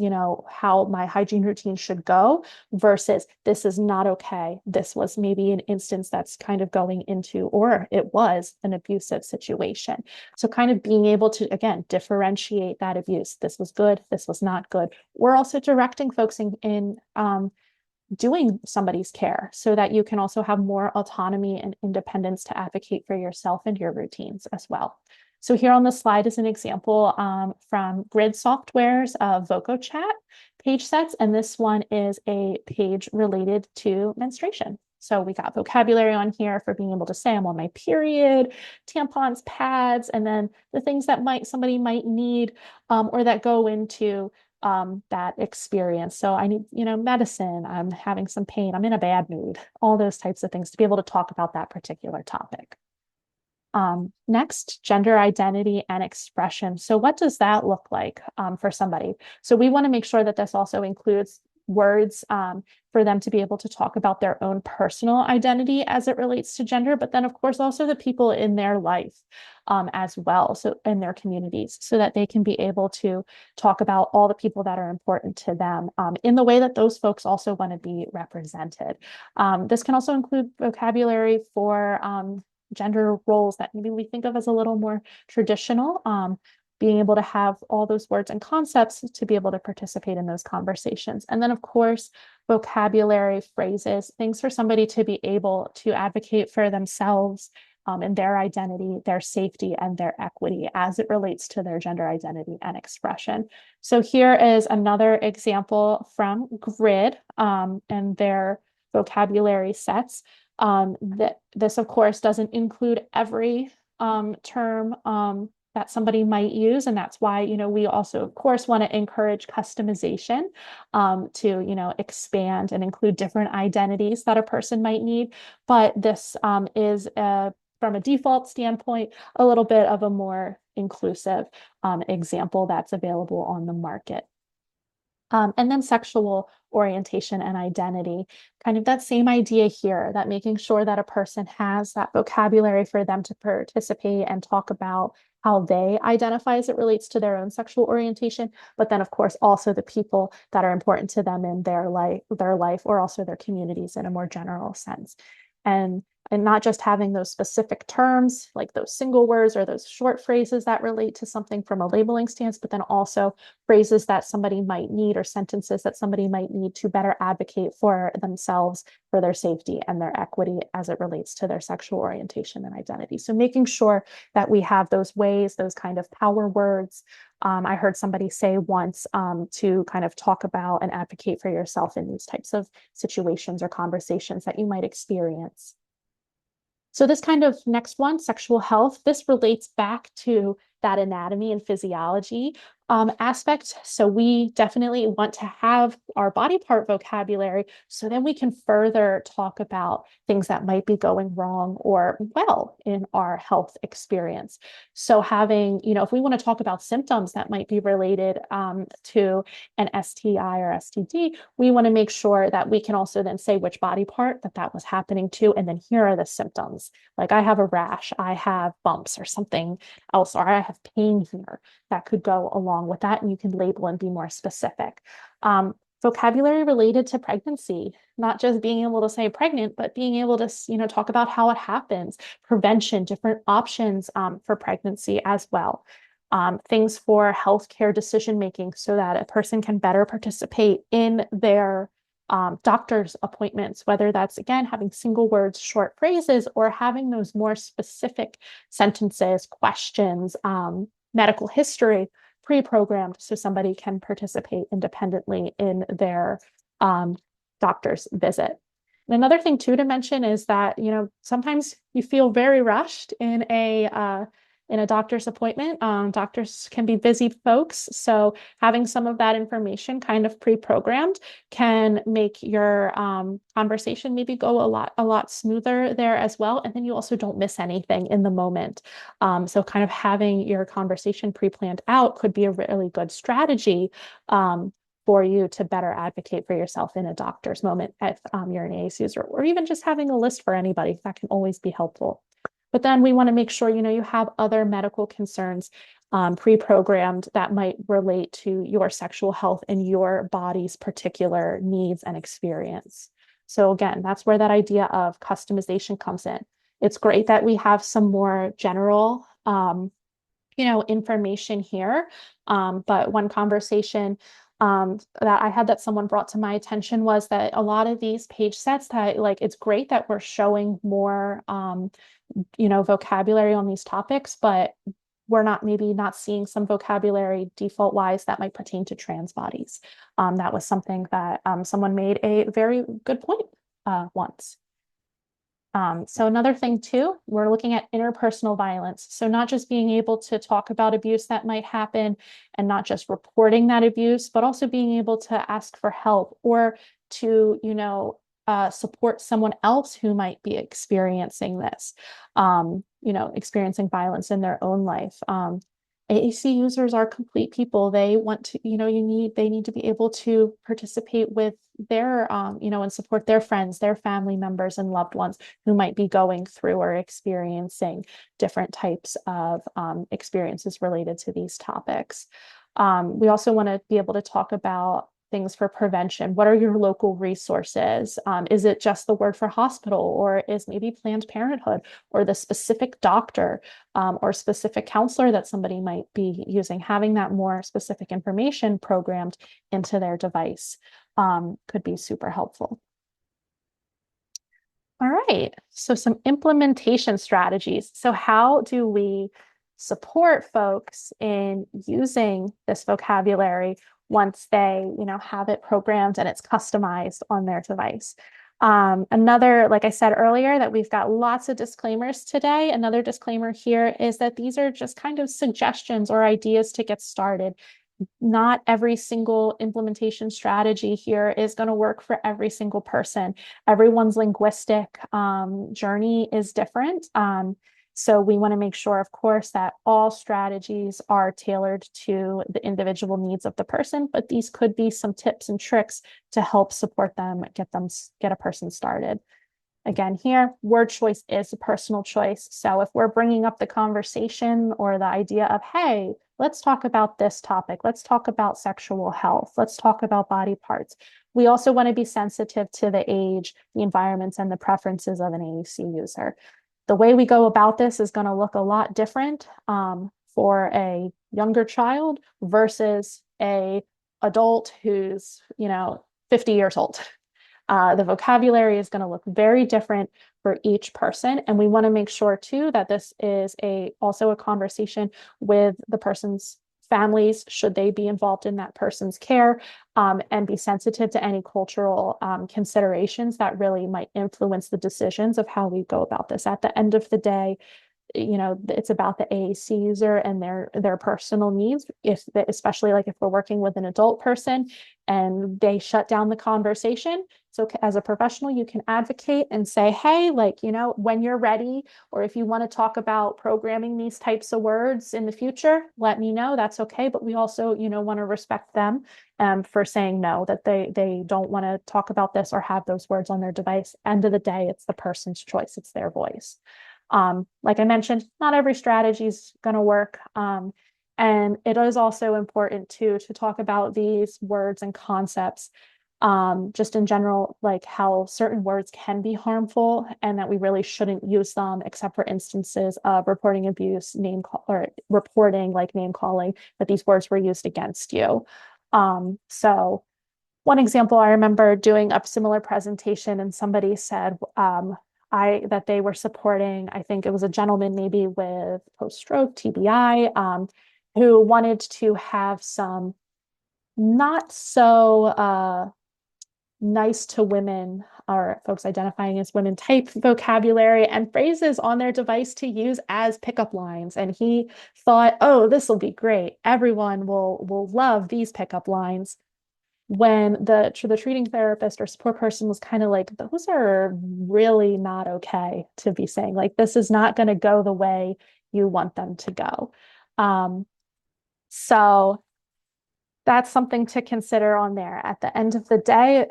how my hygiene routine should go versus this is not okay. This was maybe an instance that's kind of going into, or it was an abusive situation. So kind of being able to, again, differentiate that abuse. This was good. This was not good. We're also directing folks in doing somebody's care so that you can also have more autonomy and independence to advocate for yourself and your routines as well. So here on the slide is an example from Grid Software's VocoChat page sets, and this one is a page related to menstruation. So we got vocabulary on here for being able to say I'm on my period, tampons, pads, and then the things that somebody might need or that go into that experience. So I need, medicine, I'm having some pain, I'm in a bad mood, all those types of things to be able to talk about that particular topic. Next, gender identity and expression. So what does that look like for somebody? So we want to make sure that this also includes words for them to be able to talk about their own personal identity as it relates to gender, but then of course also the people in their life as well, so in their communities, so that they can be able to talk about all the people that are important to them in the way that those folks also want to be represented. This can also include vocabulary for gender roles that maybe we think of as a little more traditional, being able to have all those words and concepts to be able to participate in those conversations. And then, of course, vocabulary, phrases, things for somebody to be able to advocate for themselves and their identity, their safety, and their equity as it relates to their gender identity and expression. So here is another example from Grid and their vocabulary sets. This, of course, doesn't include every term that somebody might use. And that's why, we also, of course, want to encourage customization to, expand and include different identities that a person might need. But this is, from a default standpoint, a little bit of a more inclusive example that's available on the market. And then sexual orientation and identity, kind of that same idea here, that making sure that a person has that vocabulary for them to participate and talk about how they identify as it relates to their own sexual orientation, but then of course also the people that are important to them in their life, or also their communities in a more general sense. And not just having those specific terms like those single words or those short phrases that relate to something from a labeling stance, but then also phrases that somebody might need or sentences that somebody might need to better advocate for themselves, for their safety and their equity as it relates to their sexual orientation and identity. So making sure that we have those ways, those kind of power words. I heard somebody say once to kind of talk about and advocate for yourself in these types of situations or conversations that you might experience. So this kind of next one, sexual health, this relates back to that anatomy and physiology aspect. So we definitely want to have our body part vocabulary so then we can further talk about things that might be going wrong or well in our health experience. So having, if we want to talk about symptoms that might be related to an STI or STD, we want to make sure that we can also then say which body part that was happening to, and then here are the symptoms. Like I have a rash, I have bumps or something else, or I have pain here that could go along with that, and you can label and be more specific. Vocabulary related to pregnancy, not just being able to say pregnant, but being able to, talk about how it happens, prevention, different options for pregnancy as well. Things for healthcare decision making so that a person can better participate in their doctor's appointments, whether that's, again, having single words, short phrases, or having those more specific sentences, questions, medical history pre-programmed so somebody can participate independently in their doctor's visit. And another thing too to mention is that, sometimes you feel very rushed in a doctor's appointment. Doctors can be busy folks, so having some of that information kind of pre-programmed can make your conversation maybe go a lot smoother there as well. And then you also don't miss anything in the moment. So kind of having your conversation pre-planned out could be a really good strategy for you to better advocate for yourself in a doctor's moment if you're an AAC user, or even just having a list for anybody. That can always be helpful. But then we want to make sure, you have other medical concerns pre-programmed that might relate to your sexual health and your body's particular needs and experience. So again, that's where that idea of customization comes in. It's great that we have some more general, information here. But one conversation that I had that someone brought to my attention was that a lot of these page sets that it's great that we're showing more vocabulary on these topics, but we're maybe not seeing some vocabulary default wise that might pertain to trans bodies. That was something that someone made a very good point once. So another thing too, we're looking at interpersonal violence. So not just being able to talk about abuse that might happen and not just reporting that abuse, but also being able to ask for help or to, support someone else who might be experiencing this, experiencing violence in their own life. AAC users are complete people. They want to, they need to be able to participate with their, and support their friends, their family members and loved ones who might be going through or experiencing different types of experiences related to these topics. We also want to be able to talk about things for prevention. What are your local resources? Is it just the word for hospital, or is maybe Planned Parenthood or the specific doctor or specific counselor that somebody might be using? Having that more specific information programmed into their device could be super helpful. All right, so some implementation strategies. So how do we support folks in using this vocabulary once they, have it programmed and it's customized on their device? Another, like I said earlier, that we've got lots of disclaimers today. Another disclaimer here is that these are just kind of suggestions or ideas to get started. Not every single implementation strategy here is going to work for every single person. Everyone's linguistic journey is different. So we want to make sure, of course, that all strategies are tailored to the individual needs of the person, but these could be some tips and tricks to help support them, get a person started. Again, here, word choice is a personal choice. So if we're bringing up the conversation or the idea of, hey, let's talk about this topic, let's talk about sexual health, let's talk about body parts, we also want to be sensitive to the age, the environments, and the preferences of an AAC user. The way we go about this is going to look a lot different for a younger child versus a adult who's, 50 years old. The vocabulary is going to look very different for each person. And we want to make sure too that this is also a conversation with the person's families, should they be involved in that person's care, and be sensitive to any cultural considerations that really might influence the decisions of how we go about this. At the end of the day, it's about the AAC user and their personal needs. Especially like if we're working with an adult person and they shut down the conversation. So as a professional, you can advocate and say, hey, like, when you're ready, or if you want to talk about programming these types of words in the future, let me know. That's okay. But we also, want to respect them for saying no, that they don't want to talk about this or have those words on their device. End of the day, it's the person's choice. It's their voice. Like I mentioned, not every strategy is going to work. And it is also important to talk about these words and concepts, just in general, like how certain words can be harmful and that we really shouldn't use them except for instances of reporting abuse, or reporting like name calling, that these words were used against you. So one example, I remember doing a similar presentation and somebody said that they were supporting, I think it was a gentleman maybe with post-stroke TBI, who wanted to have some not so nice to women or folks identifying as women type vocabulary and phrases on their device to use as pickup lines. And he thought, oh, this will be great. Everyone will love these pickup lines, when the treating therapist or support person was kind of like, those are really not okay to be saying. Like, this is not going to go the way you want them to go. So that's something to consider on there. At the end of the day,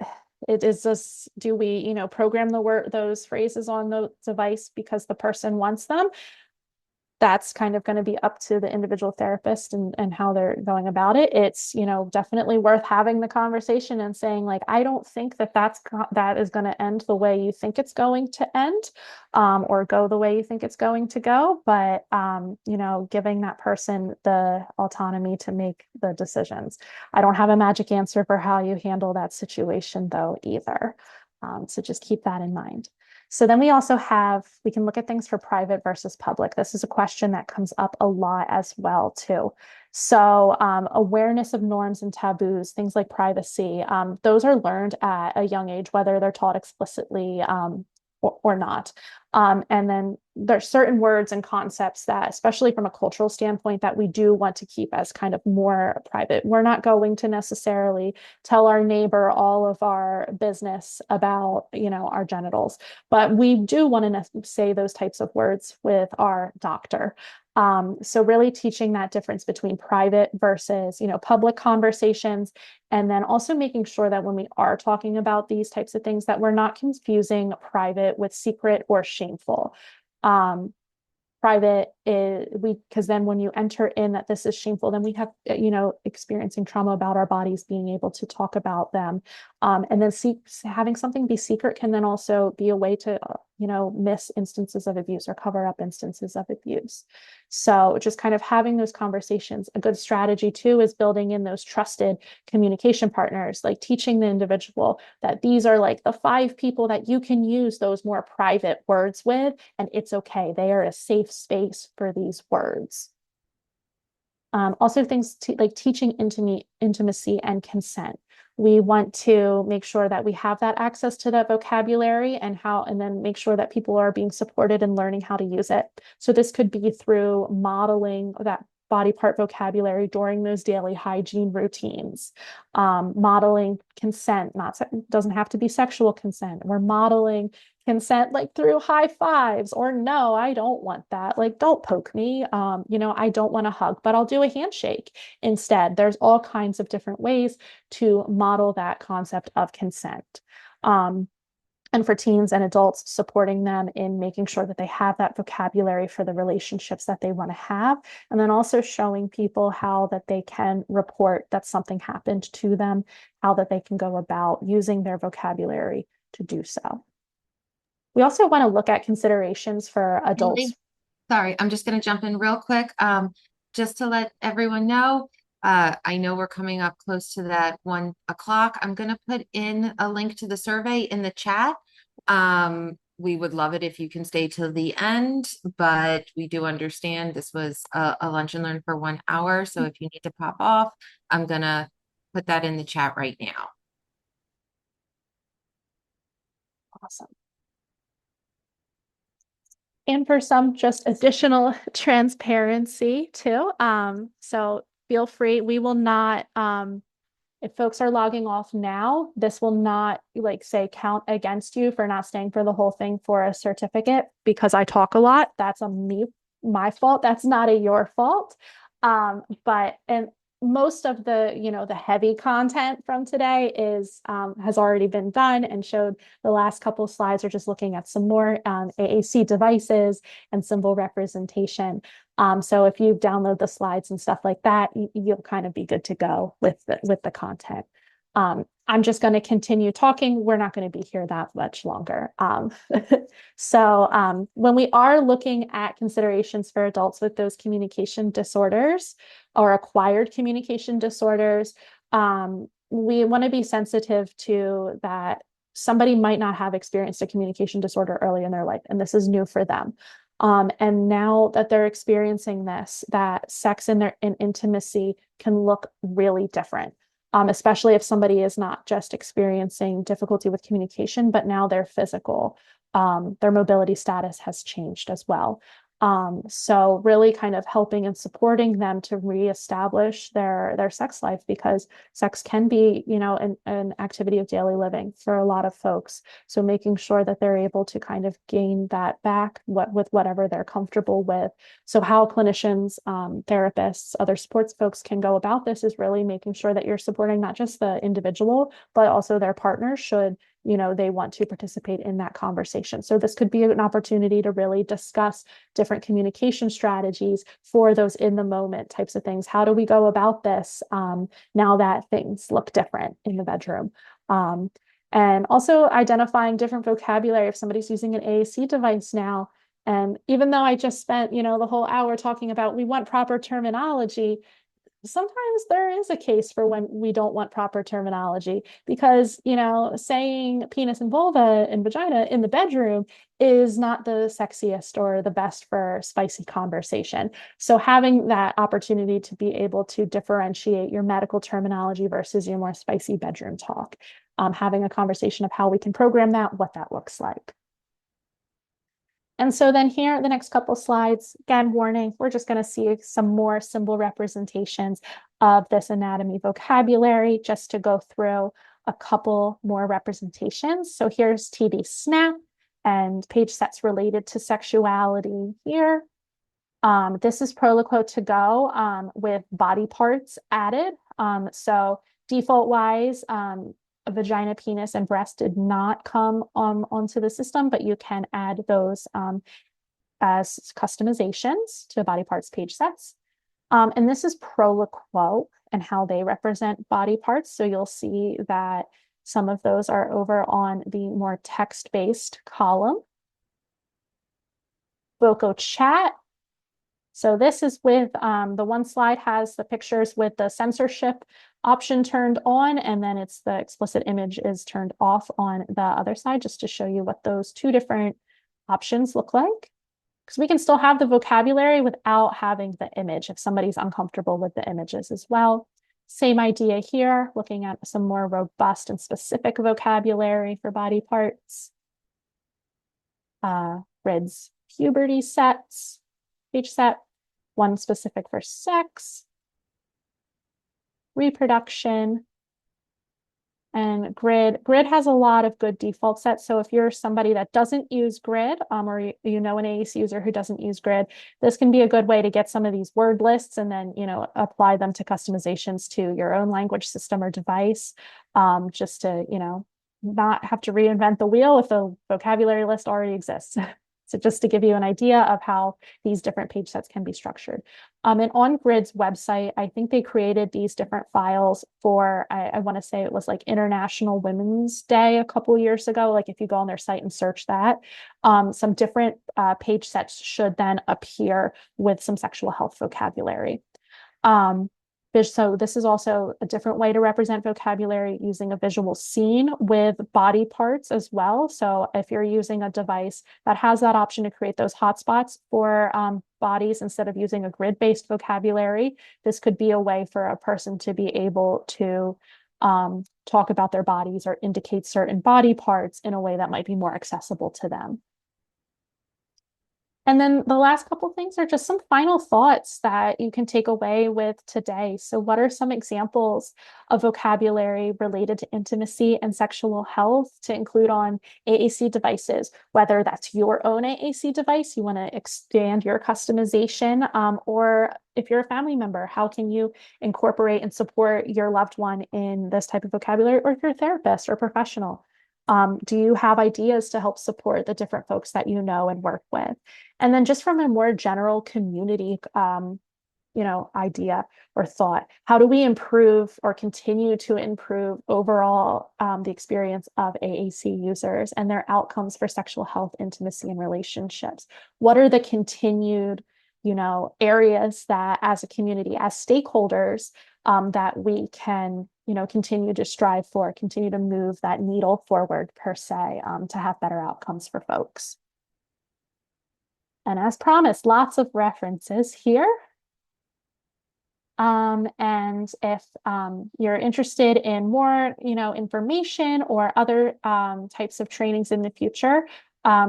it is just, do we, program those phrases on the device because the person wants them? That's kind of going to be up to the individual therapist and how they're going about it. It's, definitely worth having the conversation and saying, like, I don't think that is going to end the way you think it's going to end, or go the way you think it's going to go. But, giving that person the autonomy to make the decisions. I don't have a magic answer for how you handle that situation, though, either. So just keep that in mind. So then we can look at things for private versus public. This is a question that comes up a lot as well, too. So awareness of norms and taboos, things like privacy, those are learned at a young age, whether they're taught explicitly or not. And then there's certain words and concepts that, especially from a cultural standpoint, that we do want to keep as kind of more private. We're not going to necessarily tell our neighbor all of our business about, our genitals, but we do want to say those types of words with our doctor. So really teaching that difference between private versus, public conversations, and then also making sure that when we are talking about these types of things, that we're not confusing private with secret or shameful. Private is because then when you enter in that this is shameful, then we have, experiencing trauma about our bodies, being able to talk about them. And then having something be secret can then also be a way to, miss instances of abuse or cover up instances of abuse. So just kind of having those conversations. A good strategy too is building in those trusted communication partners, like teaching the individual that these are like the 5 people that you can use those more private words with, and it's okay. They are a safe space for these words. Also things like teaching intimacy and consent. We want to make sure that we have that access to that vocabulary and then make sure that people are being supported in learning how to use it. So this could be through modeling that body part vocabulary during those daily hygiene routines, modeling consent, doesn't have to be sexual consent. We're modeling consent like through high fives, or no, I don't want that. Like, don't poke me. I don't want a hug, but I'll do a handshake instead. There's all kinds of different ways to model that concept of consent. And for teens and adults, supporting them in making sure that they have that vocabulary for the relationships that they want to have. And then also showing people how that they can report that something happened to them, how that they can go about using their vocabulary to do so. We also want to look at considerations for adults. Sorry, I'm just going to jump in real quick. Just to let everyone know, I know we're coming up close to that 1 o'clock. I'm going to put in a link to the survey in the chat. We would love it if you can stay till the end, but we do understand this was a lunch and learn for 1 hour. So if you need to pop off, I'm going to put that in the chat right now. Awesome. And for some just additional transparency too. So feel free, we will not, if folks are logging off now, this will not like say count against you for not staying for the whole thing for a certificate because I talk a lot. That's on me, my fault. That's not your fault. But and most of the, the heavy content from today is has already been done and showed. The last couple of slides are just looking at some more AAC devices and symbol representation. So if you download the slides and stuff like that, you'll kind of be good to go with the content. I'm just going to continue talking. We're not going to be here that much longer. So when we are looking at considerations for adults with those communication disorders or acquired communication disorders, we want to be sensitive to that somebody might not have experienced a communication disorder early in their life, and this is new for them. And now that they're experiencing this, that sex in intimacy can look really different. Especially if somebody is not just experiencing difficulty with communication, but now their physical, their mobility status has changed as well. So really kind of helping and supporting them to reestablish their sex life, because sex can be, an activity of daily living for a lot of folks. So making sure that they're able to kind of gain that back with whatever they're comfortable with. So how clinicians, therapists, other sports folks can go about this is really making sure that you're supporting not just the individual, but also their partner should they want to participate in that conversation. So this could be an opportunity to really discuss different communication strategies for those in the moment types of things. How do we go about this now that things look different in the bedroom? And also identifying different vocabulary if somebody's using an AAC device now. And even though I just spent, the whole hour talking about we want proper terminology, sometimes there is a case for when we don't want proper terminology because, saying penis and vulva and vagina in the bedroom is not the sexiest or the best for spicy conversation. So having that opportunity to be able to differentiate your medical terminology versus your more spicy bedroom talk, having a conversation of how we can program that, what that looks like. And so then here, the next couple slides, again, warning, we're just going to see some more symbol representations of this anatomy vocabulary just to go through a couple more representations. So here's TD snap and page sets related to sexuality here. This is Proloquo to go with body parts added. So default wise, a vagina, penis, and breast did not come onto the system, but you can add those as customizations to body parts page sets. And this is Proloquo and how they represent body parts. So you'll see that some of those are over on the more text-based column. Voco chat. So this is with the one slide has the pictures with the censorship option turned on, and then it's the explicit image is turned off on the other side, just to show you what those two different options look like. Because we can still have the vocabulary without having the image if somebody's uncomfortable with the images as well. Same idea here, looking at some more robust and specific vocabulary for body parts. Grid's puberty sets, page set, one specific for sex, reproduction, and grid. Grid has a lot of good default sets. So if you're somebody that doesn't use grid, or an AAC user who doesn't use grid, this can be a good way to get some of these word lists and then, apply them to customizations to your own language system or device, just to, not have to reinvent the wheel if the vocabulary list already exists. So just to give you an idea of how these different page sets can be structured. And on Grid's website, I think they created these different files for, I want to say it was like International Women's Day a couple years ago. Like if you go on their site and search that, some different page sets should then appear with some sexual health vocabulary. So this is also a different way to represent vocabulary using a visual scene with body parts as well. So if you're using a device that has that option to create those hotspots for bodies instead of using a grid-based vocabulary, this could be a way for a person to be able to talk about their bodies or indicate certain body parts in a way that might be more accessible to them. And then the last couple things are just some final thoughts that you can take away with today. So, what are some examples of vocabulary related to intimacy and sexual health to include on AAC devices? Whether that's your own AAC device, you want to expand your customization, or if you're a family member, how can you incorporate and support your loved one in this type of vocabulary, or if you're a therapist or professional? Do you have ideas to help support the different folks that you know and work with? And then just from a more general community, idea or thought, how do we improve or continue to improve overall the experience of AAC users and their outcomes for sexual health, intimacy, and relationships? What are the continued, areas that as a community, as stakeholders, that we can, continue to strive for, continue to move that needle forward per se, to have better outcomes for folks. And as promised, lots of references here. And if you're interested in more, information or other types of trainings in the future,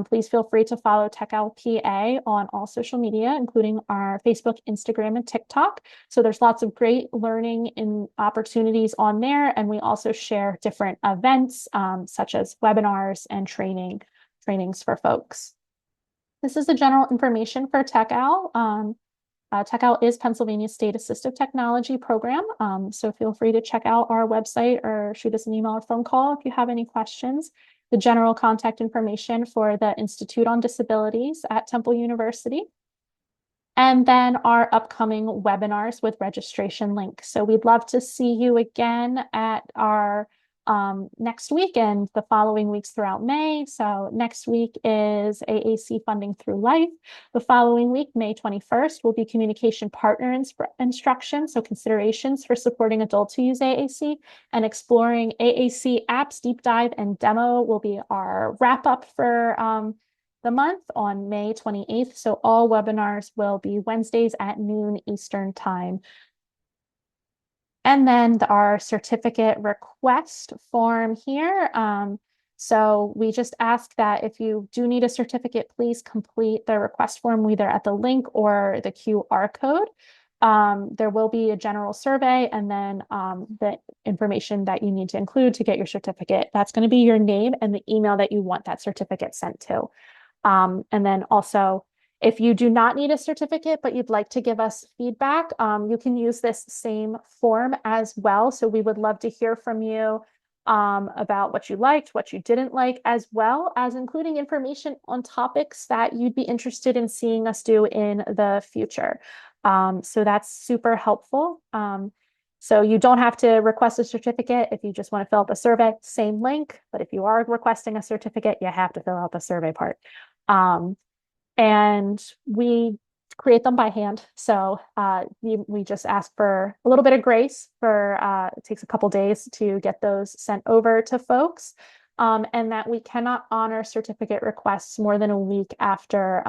please feel free to follow TechOWL PA on all social media, including our Facebook, Instagram, and TikTok. So there's lots of great learning and opportunities on there. And we also share different events, such as webinars and trainings for folks. This is the general information for TechOWL. TechOWL is Pennsylvania State Assistive Technology Program. So feel free to check out our website or shoot us an email or phone call if you have any questions. The general contact information for the Institute on Disabilities at Temple University. And then our upcoming webinars with registration links. So we'd love to see you again at our next week and the following weeks throughout May. So next week is AAC Funding Through Life. The following week, May 21st, will be Communication Partner Instruction. So considerations for supporting adults who use AAC, and Exploring AAC Apps Deep Dive and Demo will be our wrap up for the month on May 28th. So all webinars will be Wednesdays at noon Eastern Time. And then our certificate request form here. So we just ask that if you do need a certificate, please complete the request form either at the link or the QR code. There will be a general survey and then the information that you need to include to get your certificate. That's going to be your name and the email that you want that certificate sent to. And then also, if you do not need a certificate, but you'd like to give us feedback, you can use this same form as well. So we would love to hear from you about what you liked, what you didn't like, as well as including information on topics that you'd be interested in seeing us do in the future. So that's super helpful. So you don't have to request a certificate if you just want to fill out the survey, same link. But if you are requesting a certificate, you have to fill out the survey part. And we create them by hand. So we just ask for a little bit of grace for it takes a couple days to get those sent over to folks. And that we cannot honor certificate requests more than a week after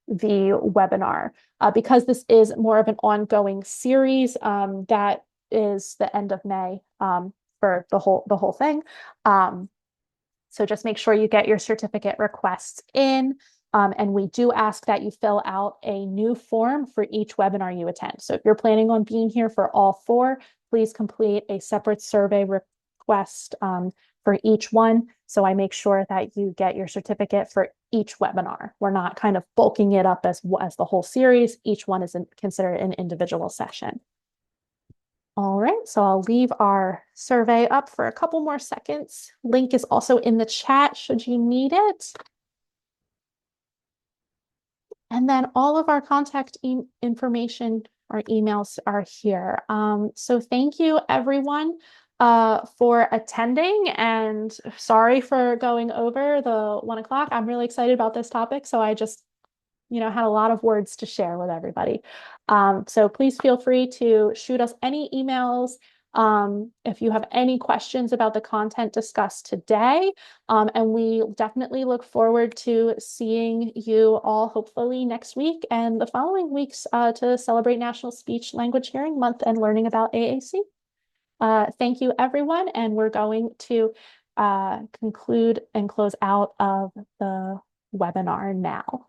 the webinar. Because this is more of an ongoing series, that is the end of May for the whole thing. So just make sure you get your certificate requests in. And we do ask that you fill out a new form for each webinar you attend. So if you're planning on being here for all four, please complete a separate survey request for each one. So I make sure that you get your certificate for each webinar. We're not kind of bulking it up as the whole series. Each one is considered an individual session. All right, so I'll leave our survey up for a couple more seconds. Link is also in the chat should you need it. And then all of our contact information, our emails are here. So thank you everyone for attending, and sorry for going over the 1 o'clock. I'm really excited about this topic. So I just, had a lot of words to share with everybody. So please feel free to shoot us any emails if you have any questions about the content discussed today. And we definitely look forward to seeing you all hopefully next week and the following weeks to celebrate National Speech Language Hearing Month and learning about AAC. Thank you, everyone. And we're going to conclude and close out of the webinar now.